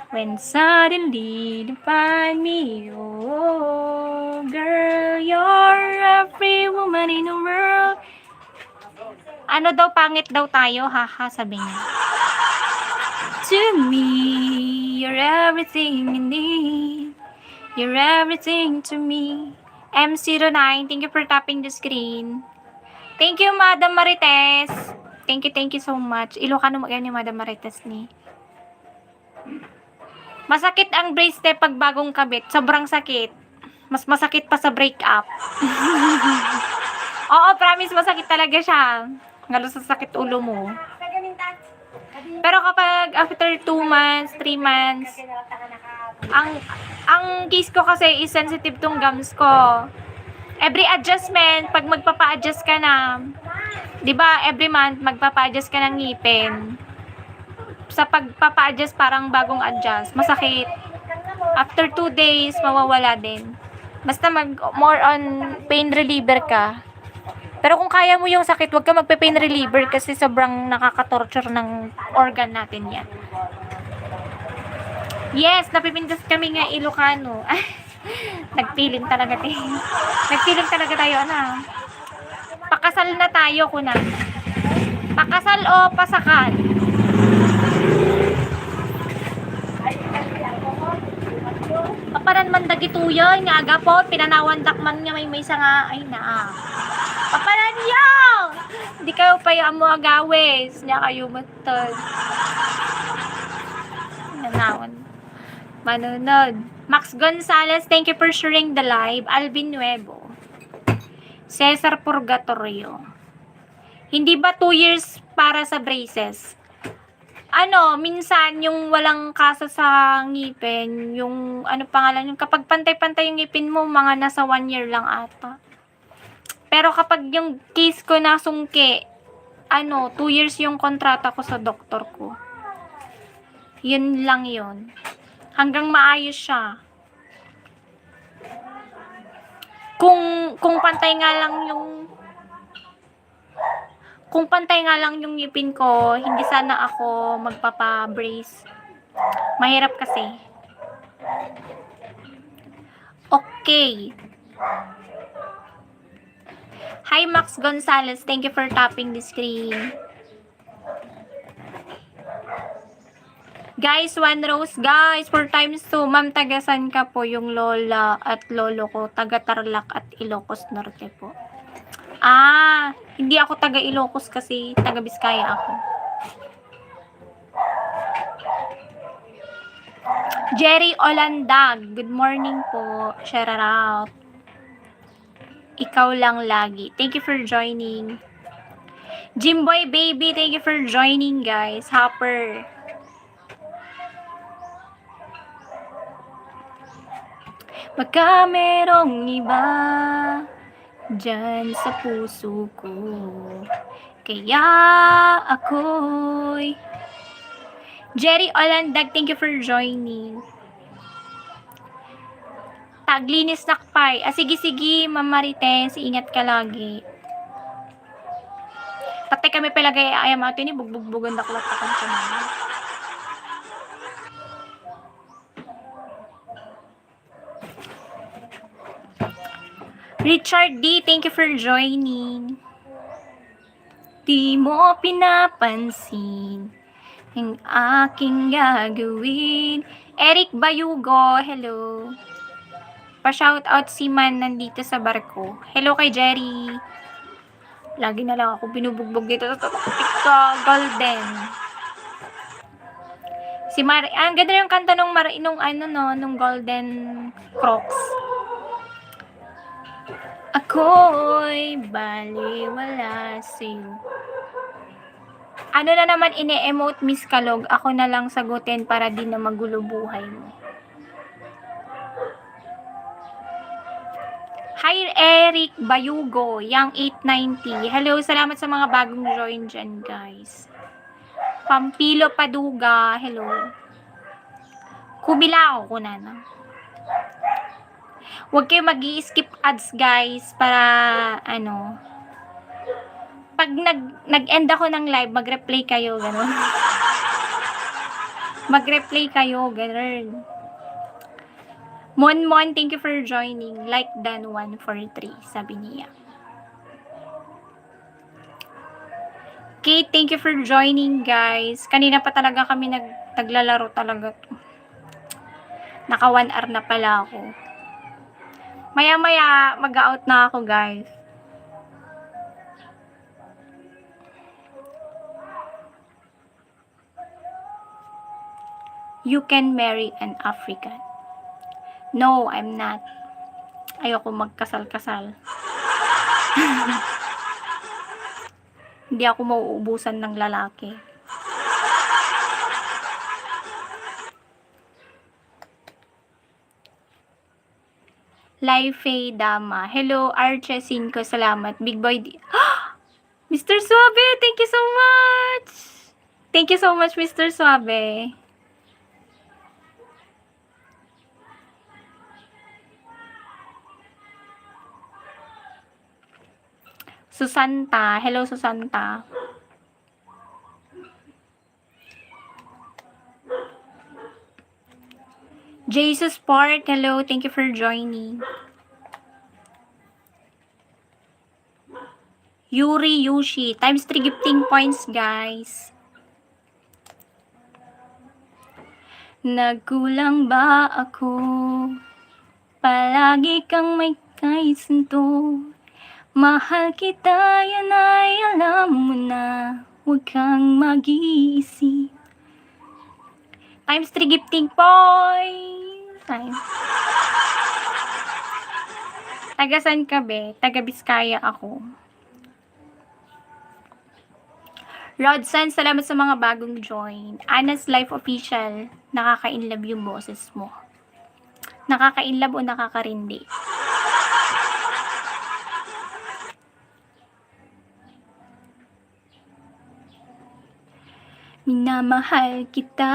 When suddenly you find me, oh girl, you're every woman in the world. Ano daw, pangit daw tayo, haha, sabi niya. To me, you're everything I need. You're everything to me. M09, thank you for tapping the screen. Thank you, Madam Marites. Thank you so much. Ilocano mo yan ni Madam Marites ni. Masakit ang brace te pag bagong kabit. Sobrang sakit. Mas masakit pa sa breakup. Oo, promise, masakit talaga siya. Ngalo sa sakit ulo mo. Pero kapag after 2 months, 3 months, ang case ko kasi is sensitive tong gums ko. Every adjustment, pag magpapa-adjust ka na, 'di ba, every month magpapa-adjust ka ng ngipin. Sa pagpapa-adjust parang bagong adjust, masakit. After 2 days, mawawala din. Basta more on pain reliever ka. Pero kung kaya mo yung sakit, wag ka magpe-pain reliever kasi sobrang nakaka-torture ng organ natin yan. Yes, napipindas kami nga Ilocano. Nagpiling talaga tayo. Nagpiling talaga tayo, ano. Pakasal na tayo, kunan. Pakasal o pasakal? Paparan man dagituyo, nga agapot, pinanawan dakman nga may isa nga, ay na. Paparan yo! Hindi kayo pa yung mo agawes. Nya kayo matod. Nanawan. Manunod. Max Gonzalez, thank you for sharing the live. Alvin Nuevo. Cesar Purgatorio. Hindi ba 2 years para sa braces? Ano, minsan yung walang kasa sa ngipin, yung ano pangalan, yung kapag pantay-pantay yung ngipin mo, mga nasa 1 year lang ata. Pero kapag yung case ko na sungke, 2 years yung kontrata ko sa doktor ko. Yun lang yun. Hanggang maayos siya. Kung pantay nga lang yung ngipin ko, hindi sana ako magpapa-brace. Mahirap kasi. Okay. Hi, Max Gonzalez. Thank you for tapping the screen. Guys, 1 rose, guys. 4 times 2. Ma'am, tagasan ka po yung lola at lolo ko. Taga Tarlac at Ilocos Norte po. Hindi ako taga Ilocos kasi taga Biskaya ako. Jerry Olandag, good morning po. Shout out. Ikaw lang lagi. Thank you for joining. Jimboy Baby, thank you for joining, guys. Hopper. Baka merong iba dyan sa puso ko, kaya ako'y Jerry Olandag, thank you for joining. Taglinis nakpay. Sige, Ma'am Marites, ingat ka lagi. Tatay kami palagay ayam ato ni bugbugbugan daklat akan kanina. Richard D, thank you for joining. Di mo pinapansin ang aking gagawin. Eric Bayugo, hello. Pa-shoutout si Man nandito sa barko. Hello kay Jerry. Lagi na lang ako binubugbog dito sa TikTok. Golden. Si ang ganda yung kanta nung nung Golden Crocs. ako'y baliwala sa'yo. Ano na naman ine-emote, Miss Kalog? Ako na lang sagutin para di na magulo buhay mo. Hi, Eric Bayugo, Yang 890. Hello, salamat sa mga bagong join dyan, guys. Pampilo Paduga, hello. Kubilao ko na. Huwag kayo mag-i-skip ads, guys, para, ano, pag nag-end ako ng live, mag-replay kayo, gano'n. Mag-replay kayo, gano'n. Mon, thank you for joining. Like Dan 143, sabi niya. Kate, thank you for joining, guys. Kanina pa talaga kami naglalaro talaga to. Naka 1 hour na pala ako. Maya-maya, mag-out na ako, guys. You can marry an African. No, I'm not. Ayoko magkasal-kasal. Hindi ako mauubusan ng lalaki. Life Dama. Hello, Arche Cinco. Salamat. Big Boy Mr. Suabe, thank you so much. Thank you so much, Mr. Suabe. Susanta. Hello, Susanta. Jesus Park. Hello. Thank you for joining. Yuri Yushi. Times 3 gifting points, guys. Nagkulang ba ako? Palagi kang may kaisanto. Mahal kita, yan ay alam mo na. Huwag kang mag-iisip. Times 3 gifting points. Taga saan ka, be? Taga Biskaya ako. Rodson, salamat sa mga bagong join. Anna's Life Official. Nakaka-inlove yung boses mo. Nakaka-inlove o nakaka-rindi? Minamahal kita.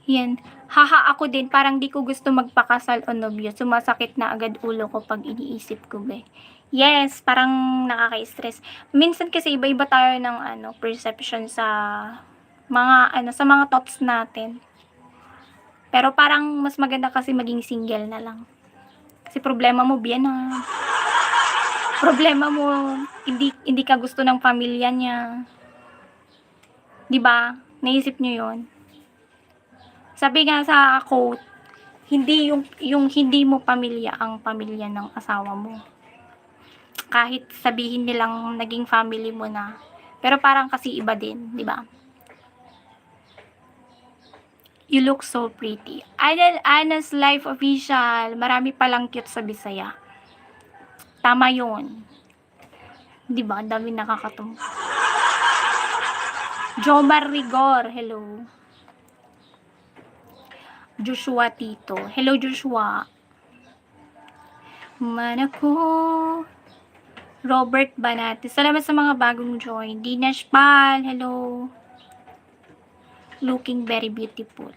Yan. Haha, ako din. Parang di ko gusto magpakasal o nobyo. Sumasakit na agad ulo ko pag iniisip ko, be. Yes, parang nakaka-stress. Minsan kasi iba-iba tayo ng perception sa mga thoughts natin. Pero parang mas maganda kasi maging single na lang. Kasi problema mo, biyan na. Problema mo, hindi ka gusto ng pamilya niya. 'Di ba? Naisip niyo 'yon? Sabi nga sa quote, hindi yung hindi mo pamilya ang pamilya ng asawa mo. Kahit sabihin nilang naging family mo na, pero parang kasi iba din, 'di ba? You look so pretty. Anna's Life Official. Marami palang cute sa Bisaya. Tama 'yon. 'Di ba? Ang dami nakakatuwa. Jomar Rigor, hello. Joshua Tito, hello Joshua. Manako. Robert Banate, salamat sa mga bagong join. Dinesh Pal, hello. Looking very beautiful.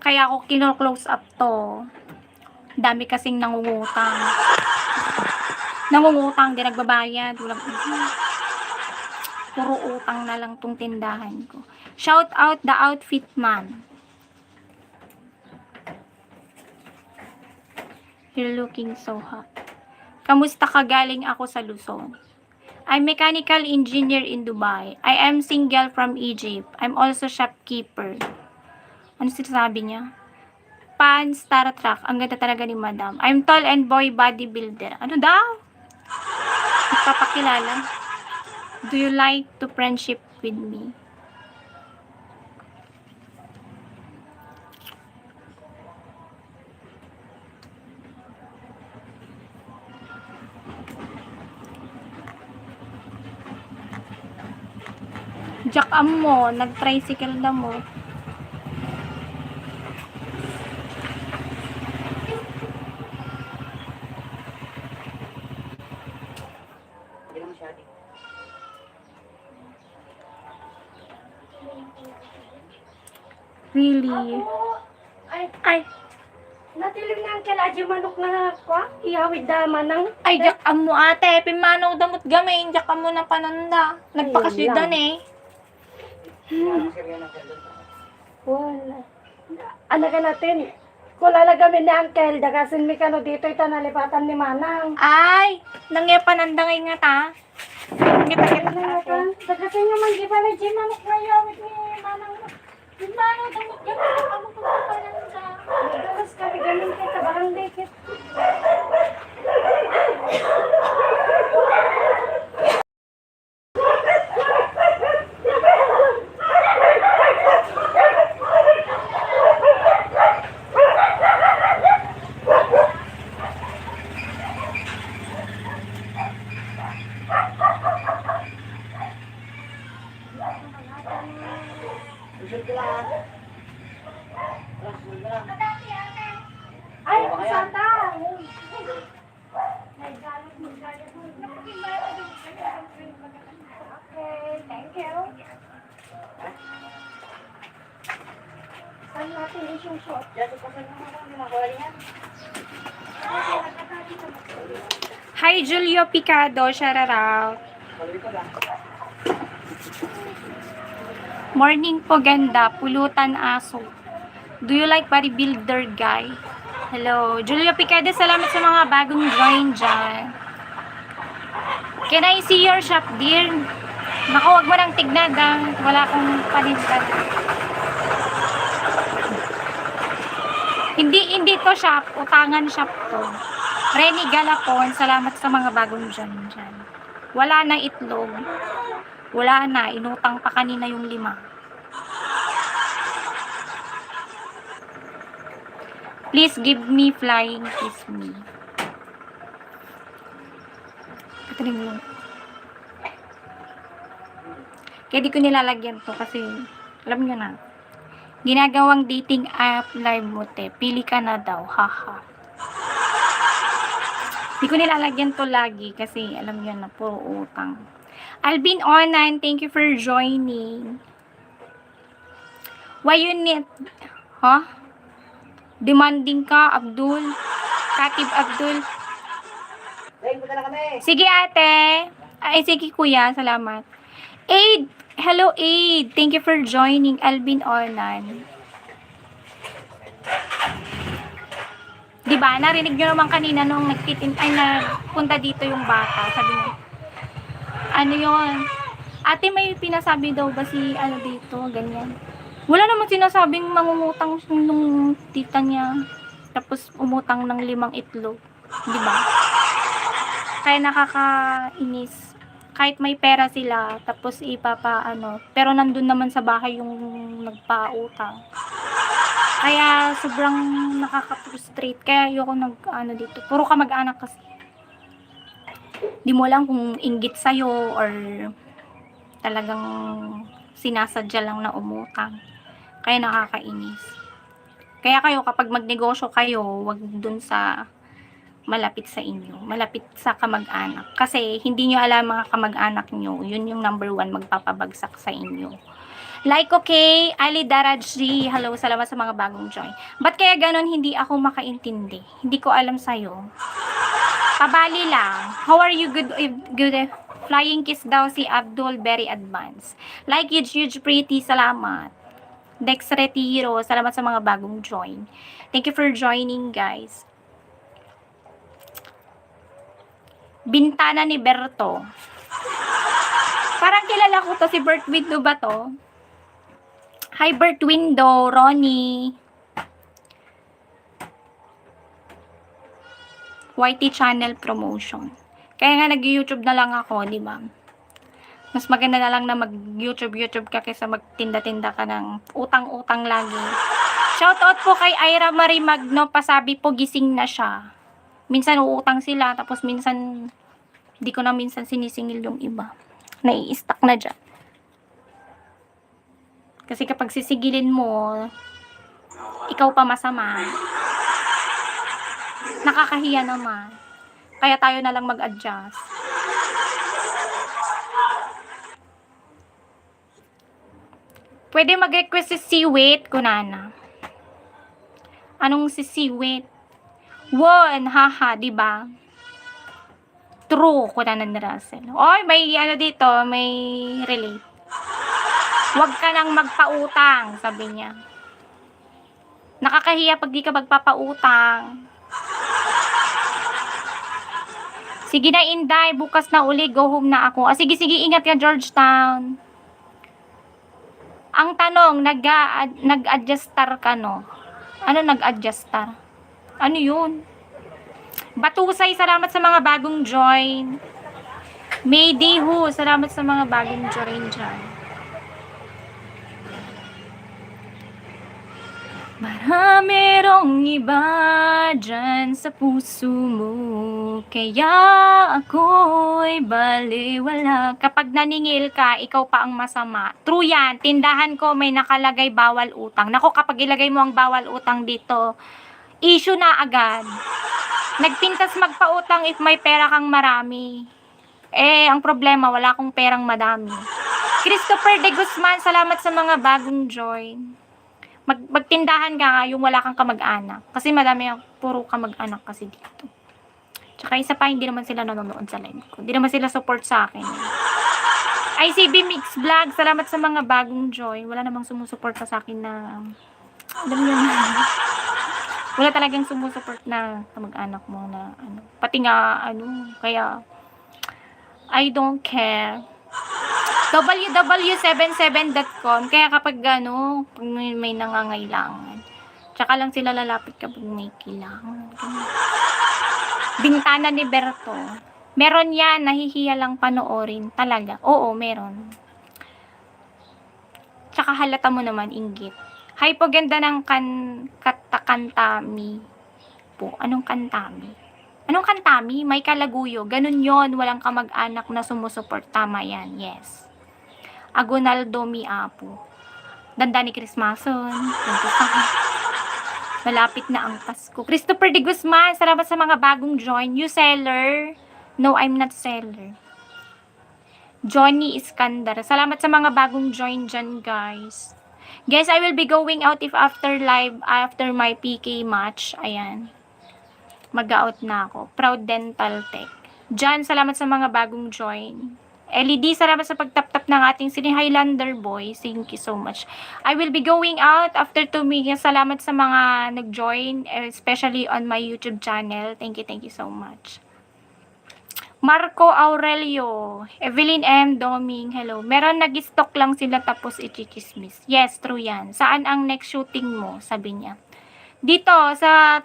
Kaya ako kino-close up to. Dami kasing nangungutang. Nangungutang, di nagbabayad. Puro utang na lang tong tindahan ko. Shout out the outfit man. You're looking so hot. Kamusta ka? Galing ako sa Luzon. I'm mechanical engineer in Dubai. I am single from Egypt. I'm also shopkeeper. Ano sinasabi niya? Pan Star Trek. Ang ganda talaga ni Madam. I'm tall and boy bodybuilder. Ano daw? Papakilala. Do you like to friendship with me? Jack mo, nag-tricycle na mo. Really? Ay, Natilim nga ang kalaji manok na kwa, ihawid da manang. ay, Jack mo ate. Pimanaw damot gamay. Jack mo na pananda. Nagpakaswidan eh. Wala. Alaga natin. Kung lalagamin ni Uncle, dagasin mi kano dito ito nalipatan ni Manang. Ay, nangya pananda ngay nga ta. Kita-kita na ate. Dagasin nga man, di ba na di manok na ihawid ni Manang. Pimanaw damot gamay. Amo ko na pananda. Nagdalas kami ganun kita, barang lekit. Ay, sata! Okay, thank you. Saan natin isusot? Hi, Julio Picado. Shout out. Morning po, ganda. Pulutan aso. Do you like bodybuilder guy? Hello. Julio Picado, salamat sa mga bagong join dyan. Can I see your shop, dear? Naku, wag mo nang tignan, wala akong panintan. Hindi to shop. Utangan shop to. Renny Galapon, salamat sa mga bagong join dyan. Wala na itlog. Wala na. Inutang pa kanina yung 5. Please give me flying kiss me. Kataling mo. Kaya di ko nilalagyan to kasi alam nyo na. Ginagawang dating app live mo te. Pili ka na daw. Haha. Di ko nilalagyan to lagi kasi alam nyo na puro utang. Alvin Onan, thank you for joining. Why you need? Huh? Demanding ka, Abdul. Katib Abdul. Sige ate. Ay, sige kuya. Salamat. Aid. Hello Aid. Thank you for joining. Alvin Onan. Diba? Narinig nyo naman kanina nung nagpunta dito yung bata. Sabi niya, ano yun? Ate, may pinasabi daw ba si dito? Ganyan. Wala naman sinasabing mangungutang nung tita niya. Tapos umutang ng 5 itlog. Diba? Kaya nakakainis. Kahit may pera sila, tapos pero nandun naman sa bahay yung nagpautang. Kaya sobrang nakaka-frustrate. Kaya ayoko dito. Puro kamag-anak kasi. Di mo lang kung inggit sa'yo or talagang sinasadya lang na umutang. Kaya nakakainis. Kaya kayo, kapag magnegosyo kayo, wag dun sa malapit sa inyo. Malapit sa kamag-anak. Kasi hindi nyo alam mga kamag-anak nyo. Yun yung number 1 magpapabagsak sa inyo. Like okay, Ali Darajri. Hello, salamat sa mga bagong join. Ba't kaya ganon hindi ako makaintindi? Hindi ko alam sa'yo. Pabali lang. How are you? Good. Flying kiss daw si Abdul, very advanced. Like huge pretty, salamat. Dex Retiro, salamat sa mga bagong join. Thank you for joining, guys. Bintana ni Berto. Parang kilala ko to, si Bert Window ba to? Hi Bert Window, Ronnie. YT channel promotion. Kaya nga nag-YouTube na lang ako, di ba? Mas maganda na lang na mag-YouTube ka kaysa magtinda-tinda ka ng utang-utang lagi. Shoutout po kay Ira Marie Magno, pasabi po gising na siya. Minsan uutang sila, tapos minsan di ko na minsan sinisingil yung iba. Nai-stack na dyan. Kasi kapag sisigilin mo, ikaw pa masama. Nakakahiya naman. Kaya tayo na lang mag-adjust. Pwede mag-request si Siwit, kunana. Anong si Siwit? One, haha, diba? True, kunana ni Russell. Oy, may ano dito, may relate. Huwag ka nang magpautang, sabi niya. Nakakahiya pag di ka magpapautang. Sige na, Inday, bukas na uli, go home na ako. Sige, ingat ka, Georgetown. Ang tanong, nag-adjustar ka, no? Ano nag-adjustar? Ano yun? Batusay, salamat sa mga bagong join. Mayday Hu, salamat sa mga bagong join dyan. Marami rong iba dyan sa puso mo, kaya ako'y baliwala. Kapag naningil ka, ikaw pa ang masama. True yan, tindahan ko may nakalagay bawal utang. Nako, kapag ilagay mo ang bawal utang dito, issue na agad. Nagpintas magpautang if may pera kang marami. Ang problema, wala akong perang madami. Christopher De Guzman, salamat sa mga bagong join. Magtindahan ka yung wala kang kamag-anak. Kasi madami, puro kamag-anak kasi dito. Tsaka isa pa, hindi naman sila nanonood sa live ko. Hindi naman sila support sa akin. ICB Mix Vlog, salamat sa mga bagong join. Wala namang sumusuporta sa akin na, alam niyo na, wala talagang sumusuport na kamag-anak mo na, ano. Pati nga, kaya, I don't care. www.77.com, kaya kapag pag may nangangailangan, tsaka lang sila lalapit kapag may kailangan. Bintana ni Berto, meron yan, nahihiya lang panoorin talaga. Oo, meron. Tsaka halata mo naman, inggit. Hi po, ganda ng kantami po. Anong kantami? Anong kantami? May kalaguyo. Ganun yon, walang kamag-anak na sumusuport. Tama yan, yes. Agonaldo Miapo. Danda ni Christmason. Malapit na ang Pasko. Christopher De Guzman, salamat sa mga bagong join. You seller? No, I'm not seller. Johnny Iskandar, salamat sa mga bagong join dyan, guys. Guys, I will be going out if after my PK match. Ayan. Mag-out na ako. Proud Dental Tech. Jan, salamat sa mga bagong join. LED, salamat sa pagtap-tap ng ating Sini Highlander Boys. Thank you so much. I will be going out after 2 minutes. Salamat sa mga nag-join, especially on my YouTube channel. Thank you so much. Marco Aurelio, Evelyn M. Doming, hello. Meron nag-stock lang sila tapos i-chismis. Yes, true yan. Saan ang next shooting mo? Sabi niya. Dito, sa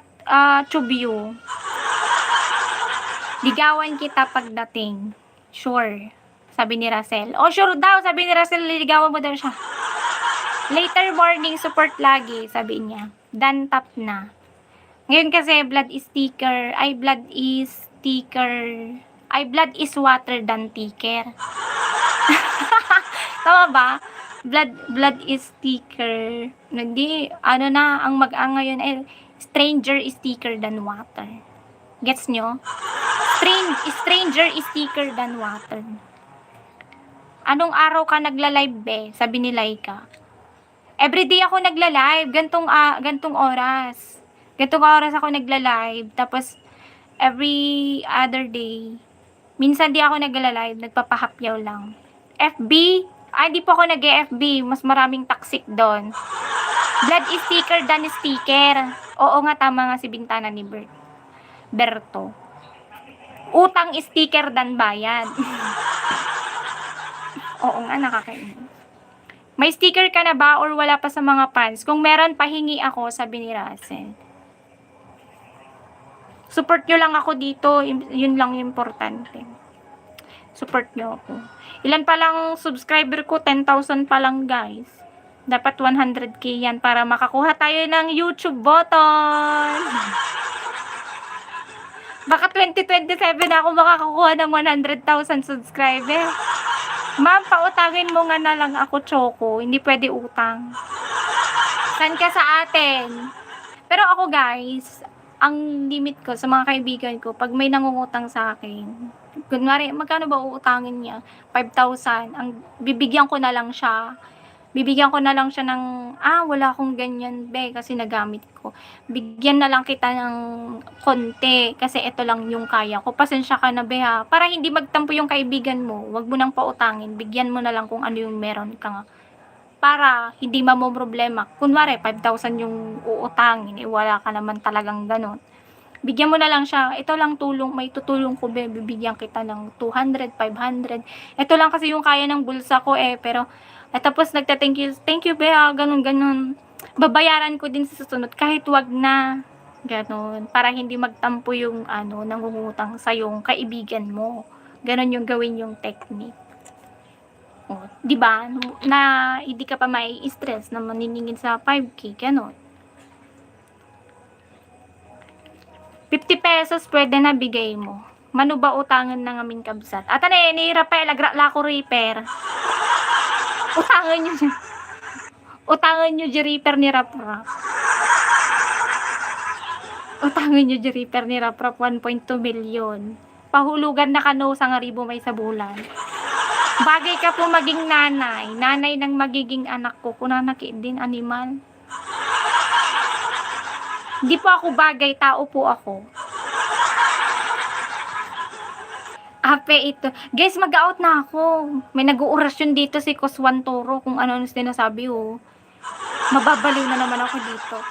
Chubyu. Ligawan kita pagdating. Sure. Sabi ni Russell. Oh, sure daw. Sabi ni Russell, liligawan mo daw siya. Later morning, support lagi. Sabi niya. Dan tap na. Ngayon kasi, blood is water than thicker. Tama ba? Blood is thicker. Hindi, ang ngayon, stranger is thicker than water. Gets nyo? Stranger is thicker than water. Anong araw ka nagla-live, be? Sabi ni Laika. Everyday ako nagla-live. Gantong oras. Gantong oras ako nagla-live. Tapos, every other day. Minsan di ako nagla-live. Nagpapahapyaw lang. FB? Di po ako nag-FB. Mas maraming toxic doon. Blood is thicker than sticker. Oo nga, tama nga si Bintana ni Berto. Utang is sticker than bayad. Oo nga, nakakainis. May sticker ka na ba or wala pa sa mga fans? Kung meron, pahingi ako, sabi ni Russell. Support nyo lang ako dito. Yun lang yung importante. Support nyo ako. Ilan pa lang subscriber ko? 10,000 pa lang, guys. Dapat 100k yan para makakuha tayo ng YouTube button. Baka 2027 na ako makakakuha ng 100,000 subscriber. Ma'am, pautangin mo nga na lang ako, Choco. Hindi pwede utang. San ka sa atin? Pero ako, guys, ang limit ko sa mga kaibigan ko, pag may nangungutang sa akin, kunwari, magkano ba uutangin niya? 5,000. Ang bibigyan ko na lang siya. Bibigyan ko na lang siya ng, wala akong ganyan, be, kasi nagamit ko. Bigyan na lang kita ng konti, kasi ito lang yung kaya ko. Pasensya ka na, be, ha. Para hindi magtampo yung kaibigan mo, wag mo nang pautangin. Bigyan mo na lang kung ano yung meron ka nga. Para hindi problema. Kunwari, 5,000 yung uutangin, wala ka naman talagang ganon. Bigyan mo na lang siya, ito lang tulong, may tutulong ko, be, bibigyan kita ng 200, 500. Ito lang kasi yung kaya ng bulsa ko, pero, tapos thank you, be, ganun. Babayaran ko din sa susunod, kahit wag na, ganun. Para hindi magtampo yung, nangungutang sa yung kaibigan mo. Ganun yung gawin yung technique. O, diba? Na hindi ka pa may stress na maniningin sa 5K, ganun. 50 pesos pwede na bigay mo. Mano ba utangan ng aming kabsat? At ni Rafael, agra ko repair. Utangan nyo dyan. Utangan nyo dyan repair ni Raprap. Utangan nyo dyan repair ni Raprap 1.2 million. Pahulugan na kano sa ngaribo may sa bulan. Bagay ka po maging nanay. Nanay ng magiging anak ko. Kunanaki din animal. Hindi po ako bagay, tao po ako. Ape ito. Guys, mag-out na ako. May nag-uurasyon dito si Coswan Toro kung ano sinasabi, Mababaliw na naman ako dito.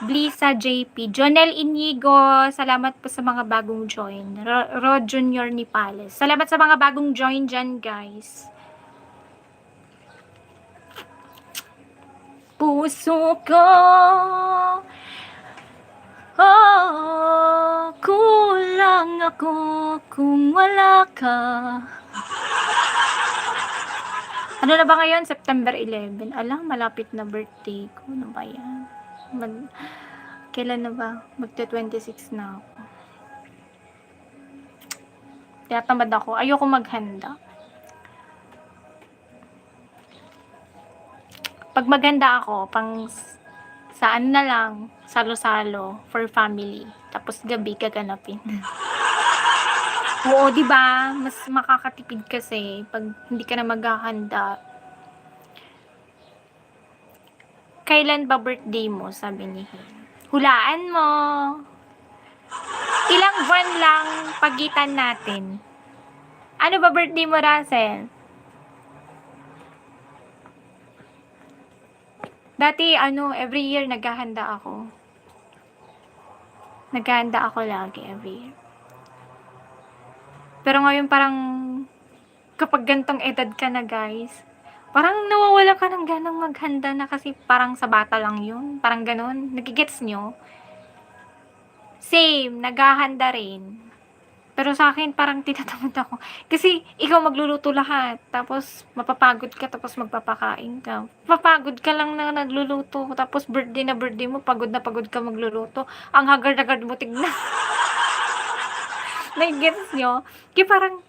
Blisa JP. Jonel Inigo, salamat po sa mga bagong join. Rod Junior Nipales. Salamat sa mga bagong join dyan, guys. Puso ko, kulang ako kung wala ka. Ano na ba ngayon? September 11. Alam, malapit na birthday ko. Ano ba yan? Kailan na ba? Magte-26 na ako. Tiyatamad ako. Ayoko maghanda. Pag maghanda ako, pang saan na lang, salo-salo, for family. Tapos gabi gaganapin. Oo, diba? Mas makakatipid kasi pag hindi ka na maghahanda. Kailan ba birthday mo? Sabi ni Hin. Hulaan mo. Ilang buwan lang pagitan natin. Ano ba birthday mo, Russell? Dati, every year naghahanda ako. Naghahanda ako lagi, every year. Pero ngayon parang, kapag gantong edad ka na, guys, parang nawawala ka ng ganang maghanda na kasi parang sa bata lang yun. Parang ganon. Nagigets nyo? Same, naghahanda rin. Pero sa akin, parang tinatamad ako. Kasi, ikaw magluluto lahat. Tapos, mapapagod ka, tapos magpapakain ka. Papagod ka lang na nagluluto. Tapos, birthday na birthday mo, pagod na pagod ka magluluto. Ang haggard-haggard mo, tignan. Nag-gets nyo? Kaya parang,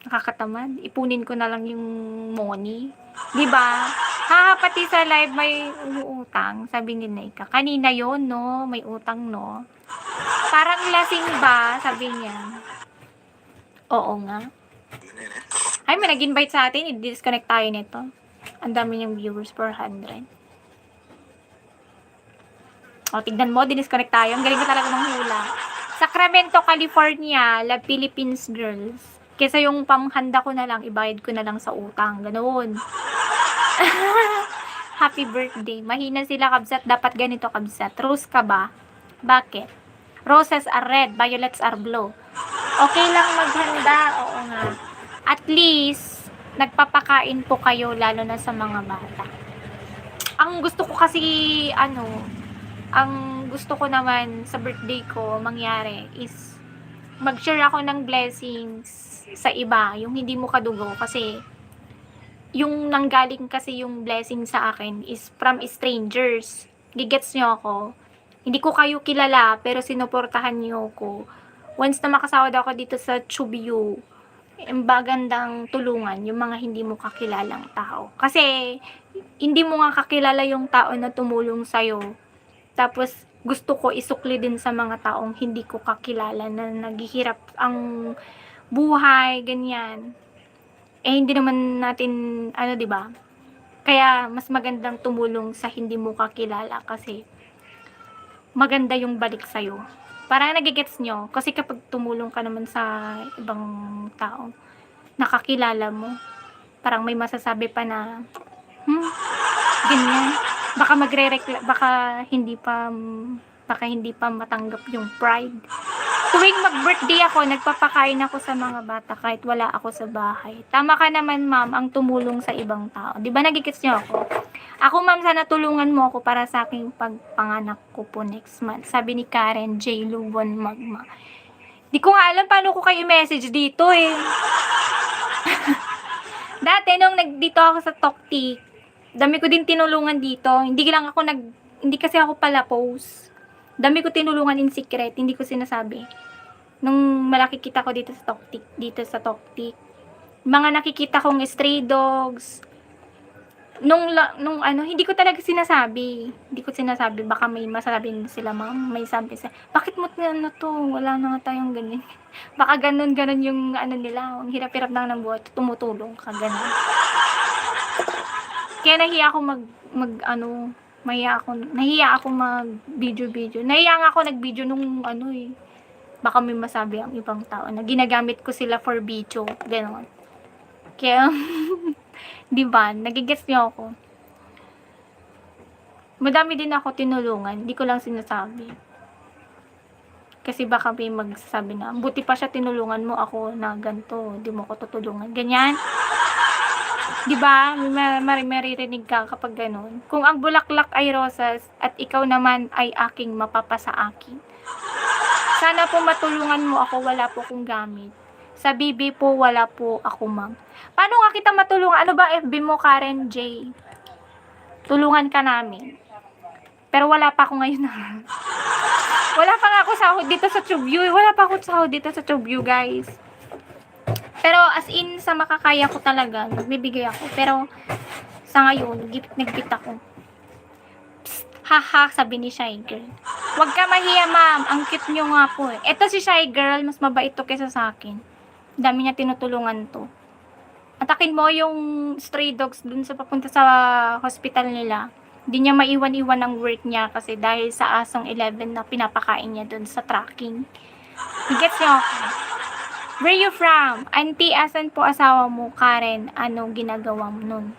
nakakatamad. Ipunin ko na lang yung money. Diba? Pati sa live may umuutang. Sabi ni Naika. Kanina yon no? May utang, no? Parang lasing ba? Sabi niya. Oo nga. Ay, may nag-invite sa atin. I-disconnect tayo nito. Ang dami niyang viewers, 400. O, tignan mo, dinisconnect tayo. Ang galing ko talaga ng hula. Sacramento, California, La Philippines Girls. Kesa yung pamhanda ko na lang, ibayad ko na lang sa utang. Ganoon. Happy birthday. Mahina sila, kabsat. Dapat ganito, kabsat. Rose ka ba? Bakit? Roses are red, violets are blue. Okay lang maghanda, oo nga. At least, nagpapakain po kayo, lalo na sa mga bata. Ang gusto ko kasi, ang gusto ko naman sa birthday ko mangyari is, mag-share ako ng blessings sa iba, yung hindi mo kadugo. Kasi, yung nanggaling kasi yung blessing sa akin is from strangers. Gigets nyo ako? Hindi ko kayo kilala, pero sinuportahan niyo ko. Once na makasawad ako dito sa Chubiu, magandang tulungan yung mga hindi mo kakilalang tao. Kasi, hindi mo nga kakilala yung tao na tumulong sa'yo. Tapos, gusto ko isukli din sa mga taong hindi ko kakilala na naghihirap ang buhay, ganyan. Hindi naman natin, di ba? Kaya, mas magandang tumulong sa hindi mo kakilala kasi maganda yung balik sa'yo. Parang nagigets nyo. Kasi kapag tumulong ka naman sa ibang tao, nakakilala mo, parang may masasabi pa na, ganyan. Baka hindi pa matanggap yung pride. Tuwing mag-birthday ako, nagpapakain ako sa mga bata kahit wala ako sa bahay. Tama ka naman, ma'am, ang tumulong sa ibang tao. Di ba nagigets nyo ako? Ako, ma'am, sana tulungan mo ako para sa aking pagpanganak ko po next month. Sabi ni Karen J. Luwon Magma. Di ko nga alam paano ko kayo message dito eh. Dati, nung dito ako sa Toktik, dami ko din tinulungan dito. Hindi kasi ako pala post. Dami ko tinulungan in secret, hindi ko sinasabi. Nung malaki kita ko dito sa Toktik. Mga nakikita kong stray dogs. Hindi ko talaga sinasabi. Hindi ko sinasabi, baka may masasabi sila, ma'am. May sabi sila, bakit mo to? Wala na nga tayong ganyan. Baka ganun yung nila. Ang hirap-hirap na ng buhay, tumutulong ka, ganun. Kaya nahiya ako nahiya ako mag-video. Nahiya nga ako nag-video nung baka may masabi ang ibang tao na ginagamit ko sila for video, gano'n. Kaya, di ba, nagigets niyo ako. Madami din ako tinulungan, di ko lang sinasabi. Kasi baka may magsasabi na, buti pa siya tinulungan mo ako na ganito, di mo ko tutulungan. Ganyan. Di ba? Maririnig ka kapag ganun. Kung ang bulaklak ay rosas at ikaw naman ay aking mapapasa akin. Sana po matulungan mo ako, wala po akong gamit. Sa BB po, wala po ako, ma'am. Paano nga kita matulungan? Ano ba FB mo, Karen J? Tulungan ka namin. Pero wala pa ako ngayon. Wala pa nga ako sahod dito sa TubeView. Wala pa ako sahod dito sa TubeView, guys. Pero as in, sa makakaya ko talaga, nagbibigay ako. Pero sa ngayon, nag-gift ako. Psst, haha, sabi ni Shy Girl. Huwag ka mahiya, ma'am. Ang cute nyo nga po eh. Ito si Shy Girl, mas mabait to kaysa sa akin. Dami niya tinutulungan to. Atakin mo yung stray dogs dun sa papunta sa hospital nila. Hindi niya maiwan-iwan ang work niya kasi dahil sa asong 11 na pinapakain niya dun sa tracking. Gets niyo ako? Where you from? Auntie, asan po asawa mo, Karen? Ano ginagawa mo nun?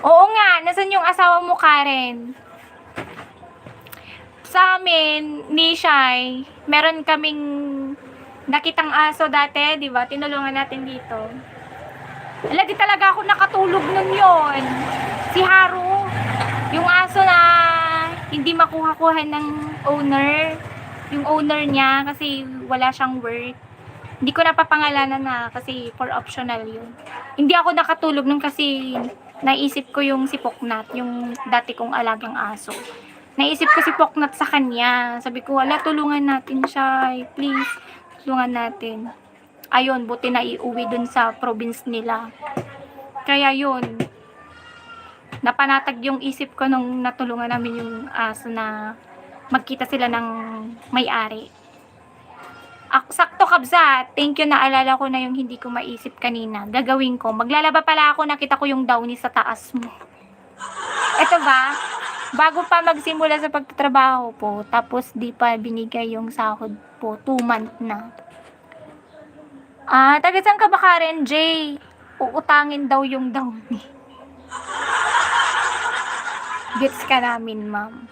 Oo nga, nasan yung asawa mo, Karen? Sa amin, ni Shai, meron kaming nakitang aso dati, di ba? Tinulungan natin dito. Lagi talaga ako nakatulog nun yon. Si Haru, yung aso na hindi makuha-kuha ng owner. Yung owner niya kasi wala siyang work. Hindi ko napapangalanan na kasi for optional yun. Hindi ako nakatulog nun kasi naisip ko yung si Poknat, yung dati kong alagang aso. Naisip ko si Poknat sa kanya. Sabi ko, wala, tulungan natin siya. Please, tulungan natin. Ayun, buti na iuwi dun sa province nila. Kaya yun, napanatag yung isip ko nung natulungan namin yung aso na magkita sila ng may-ari. Sakto, Kabza. Thank you, naalala ko na yung hindi ko maisip kanina. Gagawin ko. Maglalaba pala ako, nakita ko yung downy sa taas mo. Ito ba? Bago pa magsimula sa pagtatrabaho po, tapos di pa binigay yung sahod po, 2 months na. Taga saan ka ba, Karen J? Uutangin daw yung downy. Gets ka namin, ma'am.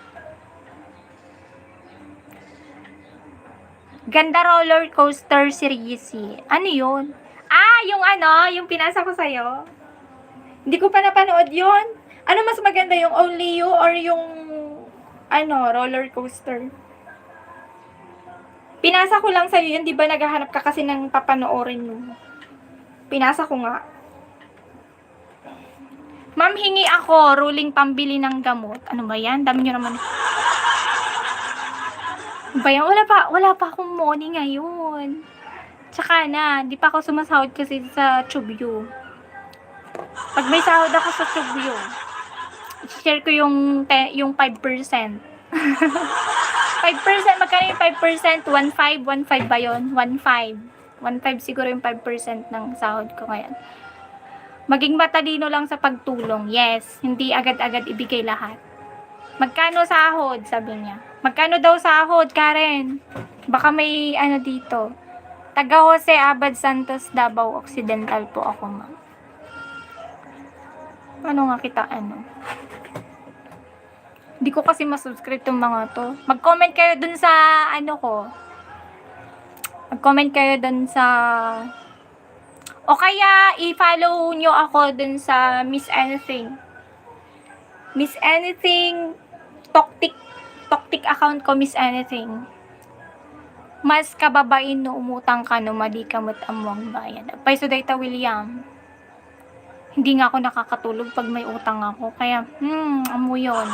Ganda roller coaster series. Ano yun? Yung pinasa ko sa'yo. Hindi ko pa napanood yun. Ano mas maganda, yung Only You or yung roller coaster? Pinasa ko lang sa'yo yun, di ba naghahanap ka kasi ng papanoorin mo. Pinasa ko nga. Ma'am, hingi ako, ruling pambili ng gamot. Ano ba yan? Dami nyo naman. Ba yan? Wala pa akong money ngayon. Tsaka na, di pa ako sumasahod kasi sa Chubyo. Pag may sahod ako sa Chubyo, i-share ko yung 5%. 5%, magkano yung 5%? 1.5 ba yun? 1.5 siguro yung 5% ng sahod ko ngayon. Maging matalino lang sa pagtulong. Yes, hindi agad-agad ibigay lahat. Magkano sahod? Sabi niya. Magkano daw sahod, Karen? Baka may ano dito. Taga Jose Abad Santos, Davao Occidental po ako, ma'am. Ano nga kita, ano? Hindi ko kasi masubscribe tong mga to. Mag-comment kayo dun sa, ano ko. Mag-comment kayo dun sa... O kaya, i-follow nyo ako dun sa Miss Anything. Miss Anything, Toktik account ko, Miss Anything. Mas kababain no umutang ka no madi ka mo't amwang bayan. Pay Sudayta William. Hindi nga ako nakakatulog pag may utang ako. Kaya, amo yun.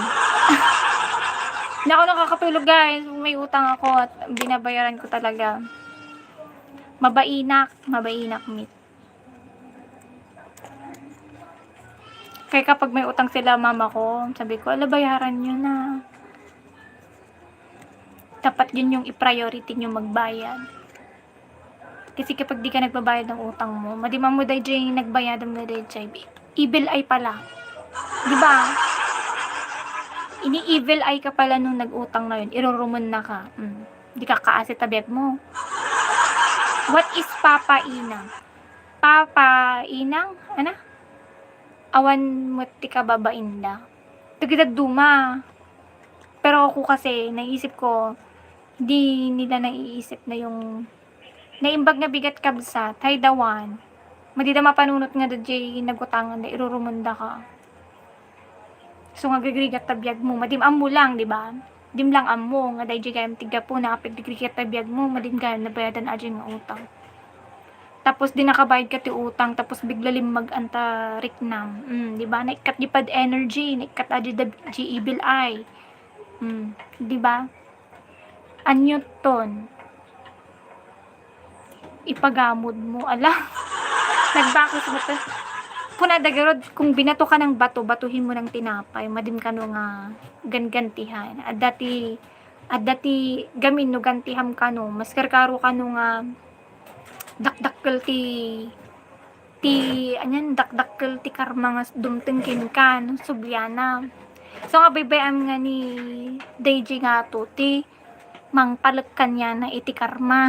Hindi ako nakakatulog, guys. May utang ako at binabayaran ko talaga. Mabainak meet. Kaya kapag may utang sila mama ko, sabi ko, ala, bayaran nyo na. Dapat yun yung i-priority nyo magbayad. Kasi kapag di ka nagbabayad ng utang mo, madima mo dahil dyan nagbayad ng dahil evil eye pala. Diba? Ini-evil eye ka pala nung nag-utang na yun. Irurumon na ka. Di ka kaasi tabiyag mo. What is Papa Inang? Papa Inang? Ano? Awan mo ti ka babainda. Tagitag duma. Pero ako kasi, naisip ko, di nila naiisip na yung naimbag na bigat kabsat, hay dawan. Madida mapanunot nga dadjay nagutangan na irurumunda ka. So nga gagrigat tabiyag mo, madim amo lang, di ba? Dim lang amo, nga dadjay kayam tiga po na kapag gagrigat tabiyag mo, madim ka nabayadan adjay nga utang. Tapos di nakabayad ka ti utang, tapos bigla limag anta riknam. Di ba? Naikat di pad energy, naikat adjay da evil eye. Di ba? Anyo ton. Ipagamod mo, ala. Nagbakos mo to. Puna dagarod, kung binato ka ng bato, batuhin mo ng tinapay, madim ka no nga gantihan. At dati gamin no gantiham ka no, mas karkaro ka no nga dakdakkel dakdakkel ti karma nga dumtengkin ka no, subyana. So nga baybayam nga ni Deji nga to, ti mangpalag kanya na iti karma.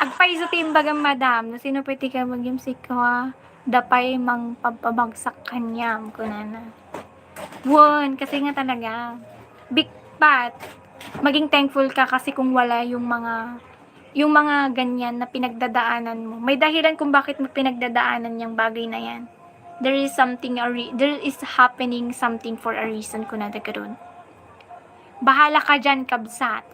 Agpay sa timbagang madam, no sino pwede ka magyam sikwa, dapay mang pababagsak kanyam, kunana. Won, kasi nga talaga, big pat, maging thankful ka kasi kung wala yung mga ganyan na pinagdadaanan mo. May dahilan kung bakit mo pinagdadaanan yung bagay na yan. There is happening something for a reason, kunana karon. Bahala ka dyan, kabsat.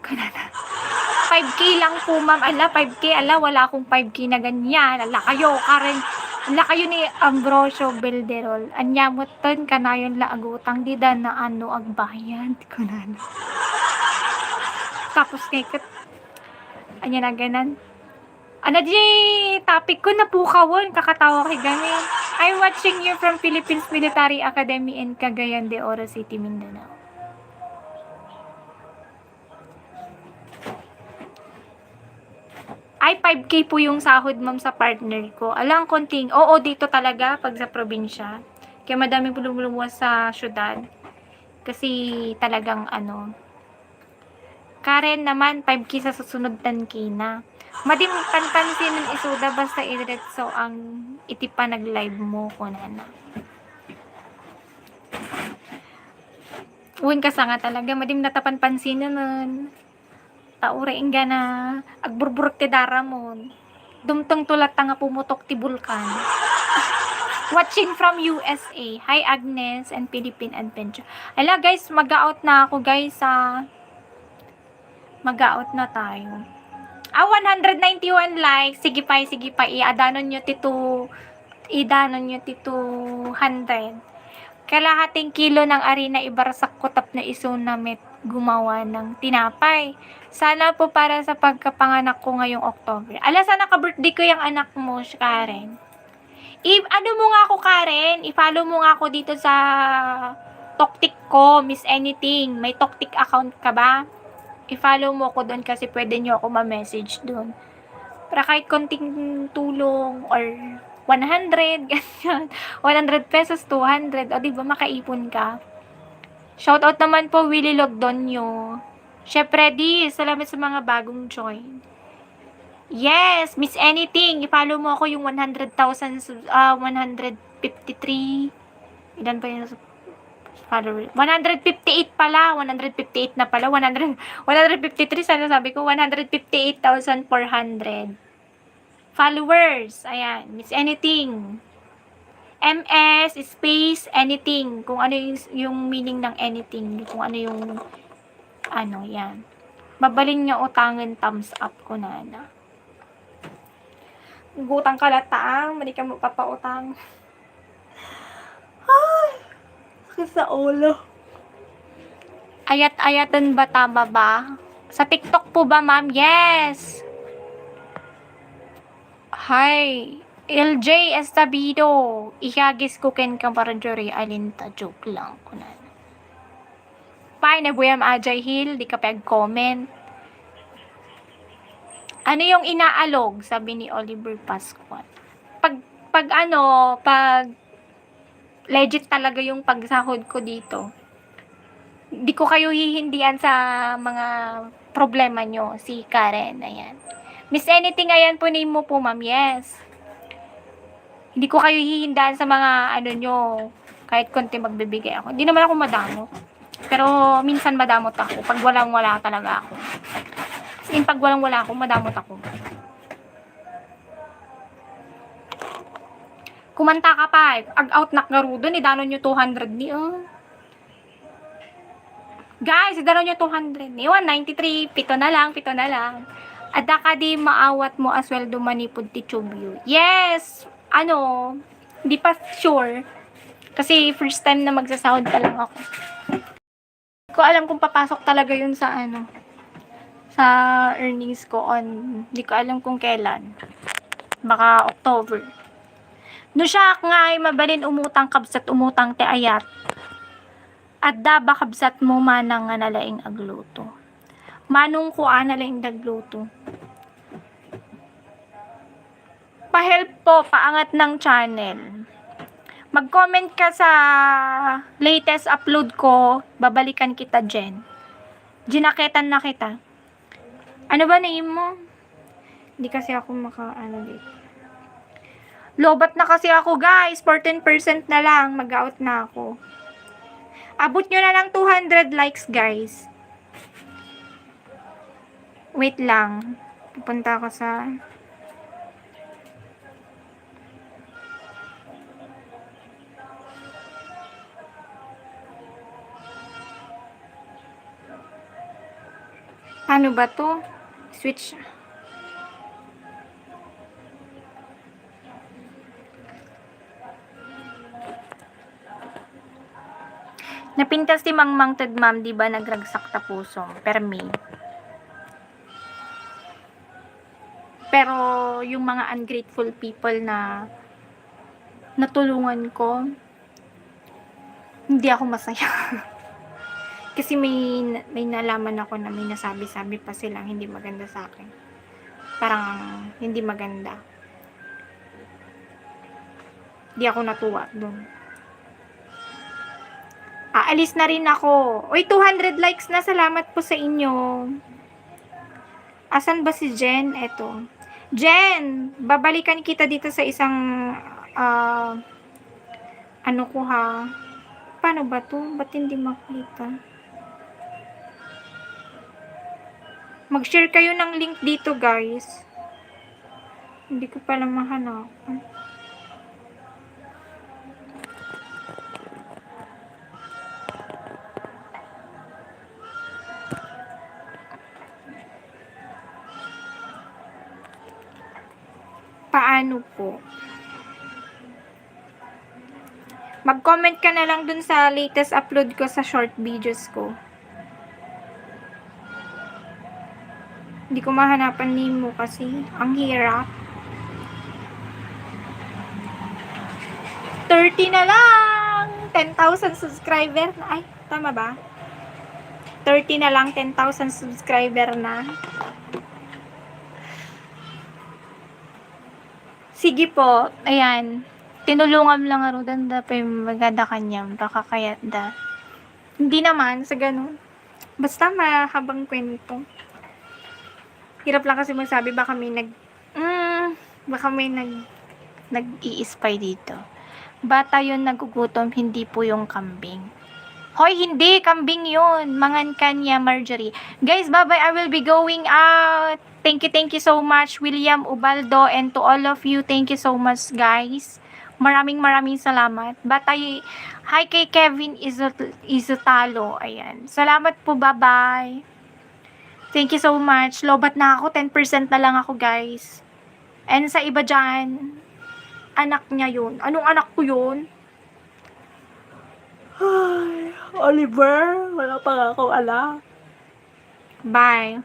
5K lang po, ma'am. Ala, 5K. Ala, wala akong 5K na ganyan. Ala, kayo, Karen. Ala, kayo ni Ambrosio Belderol. Anyamot ton, kanayon la agutang. Di da na ano, agbayan. Kunana. Tapos ngayon, anya na ganan. Ano di, topic ko na po kawon. Kakatawa kay gamin. I'm watching you from Philippines Military Academy in Cagayan de Oro City, Mindanao. Ay, 5K po yung sahod, ma'am, sa partner ko. Alang konting, oo, dito talaga, pag sa probinsya. Kaya madaming bulong-bulong sa syudad. Kasi talagang, Karen naman, 5K sa susunod 10K na. Madim panpansin ng isuda, basta idiretso ang itipa nag-live mo ko na. Uwin ka sa nga talaga, madim natapan pansin naman. Taure inga na agburburok ti daramon. Dumtong tulat nga pumutok ti bulkan. Watching from USA. Hi Agnes and Philippine Adventure. Ala guys, mag-out na ako guys mag-out na tayo. 191 likes. Sige pa. Idanon nyo ti 200. Kalahating kilo ng arena ibarsak ko tap na isunamit. gumawa ng tinapay. Sana po para sa pagkapanganak ko ngayong October. Ala, sana ka-birthday ko yung anak mo, Karen. Ano mo nga ako, Karen? I-follow mo nga ako dito sa Toktik ko, Miss Anything. May Toktik account ka ba? I-follow mo ako doon kasi pwede nyo ako ma-message doon. Para kahit konting tulong or 100, ganyan. 100 pesos, 200. O, diba, makaipon ka. Shoutout naman po, Willie Logdonyo. Chef Freddy, salamat sa mga bagong join. Yes, Miss Anything. I-follow mo ako yung 100,000, 153. Ilan pa yung follower? 158 pala. 158 na pala. 153, sana sabi ko. 158,400 followers. Ayan, Miss Anything. MS space anything. Kung ano yung meaning ng anything. Kung ano yung ano, yan. Mabaling niya utangan, thumbs up ko na. Gutang kalataang, mali ka mo papautang. Ay, sakit sa ulo. Ayat-ayatan ba, tama ba? Sa TikTok po ba, ma'am? Yes! Hi! LJ Estabido. Ihagis ko ken kamarajori alinta. Joke lang ko na. Fine, nabuyam Ajay Hill. Di ka pag-comment. Ano yung inaalog? Sabi ni Oliver Pascual. Pag legit talaga yung pagsahod ko dito. Di ko kayo hihindian sa mga problema nyo. Si Karen, ayan. Miss Anything, ayan po name mo po, ma'am. Yes. Hindi ko kayo hihindihan sa mga ano nyo. Kahit konti magbibigay ako. Hindi naman ako madamot. Pero minsan madamot ako. Pag walang-wala talaga ako. Pag walang-wala ako, madamot ako. Kumanta ka pa. Ag-out nakgarudo. Idano nyo 200 ni. Guys, idano nyo 200 ni. 193. Pito na lang. Ada ka di maawat mo as well dumanipod ti Chubyo. Yes! Hindi pa sure. Kasi first time na magsasahod pa lang ako. Hindi ko alam kung papasok talaga yun sa sa earnings ko hindi ko alam kung kailan. Baka October. No siya nga ay mabalin umutang kabsat umutang te ayat. Adda ba kabsat mo manang nga nalaing agluto. Manong ko nalaing dagluto. Pa-help po, paangat ng channel. Mag-comment ka sa latest upload ko, babalikan kita, Jen. Ginaketan na kita. Ano ba name mo? Hindi kasi ako dito. Lobat na kasi ako, guys. 14% na lang. Mag-out na ako. Abot nyo na lang 200 likes, guys. Wait lang. Pupunta ako sa... Paano ba to? Switch. Napintas si Mang Mang Ted Ma'am, di ba nagragsak ta pusong? Permi. Pero yung mga ungrateful people na natulungan ko, hindi ako masaya. Kasi may nalaman ako na may nasabi-sabi pa silang hindi maganda sa akin. Parang hindi maganda. Hindi ako natuwa doon. Aalis na rin ako. Uy, 200 likes na. Salamat po sa inyo. Asan ba si Jen? Eto. Jen, babalikan kita dito sa isang ano ko ha. Paano ba to? Ba't hindi makita? Mag-share kayo ng link dito, guys. Hindi ko pala mahanapan. Paano po? Mag-comment ka na lang dun sa latest upload ko sa short videos ko. Hindi ko mahanapan Nemo kasi ang hirap. 30 na lang! 10,000 subscriber na. Ay, tama ba? 30 na lang, 10,000 subscriber na. Sige po, ayan. Tinulungan lang aro danda pa yung maganda kanyang baka kaya da. Hindi naman, sa ganun. Basta mahabang kwento. Hirap lang kasi magsabi, baka may nag-i-spy dito. Bata yun nagugutom, hindi po yung kambing. Hoy, hindi! Kambing yun! Mangan kanya, Marjorie. Guys, bye-bye. I will be going out. Thank you so much, William Ubaldo, and to all of you, thank you so much, guys. Maraming salamat. Hi kay Kevin Izutalo. Ayan. Salamat po, bye-bye. Thank you so much. Lobat na ako. 10% na lang ako, guys. And sa iba dyan, anak niya yun. Anong anak ko yun? Ay, Oliver, wala pa ako alam. Bye.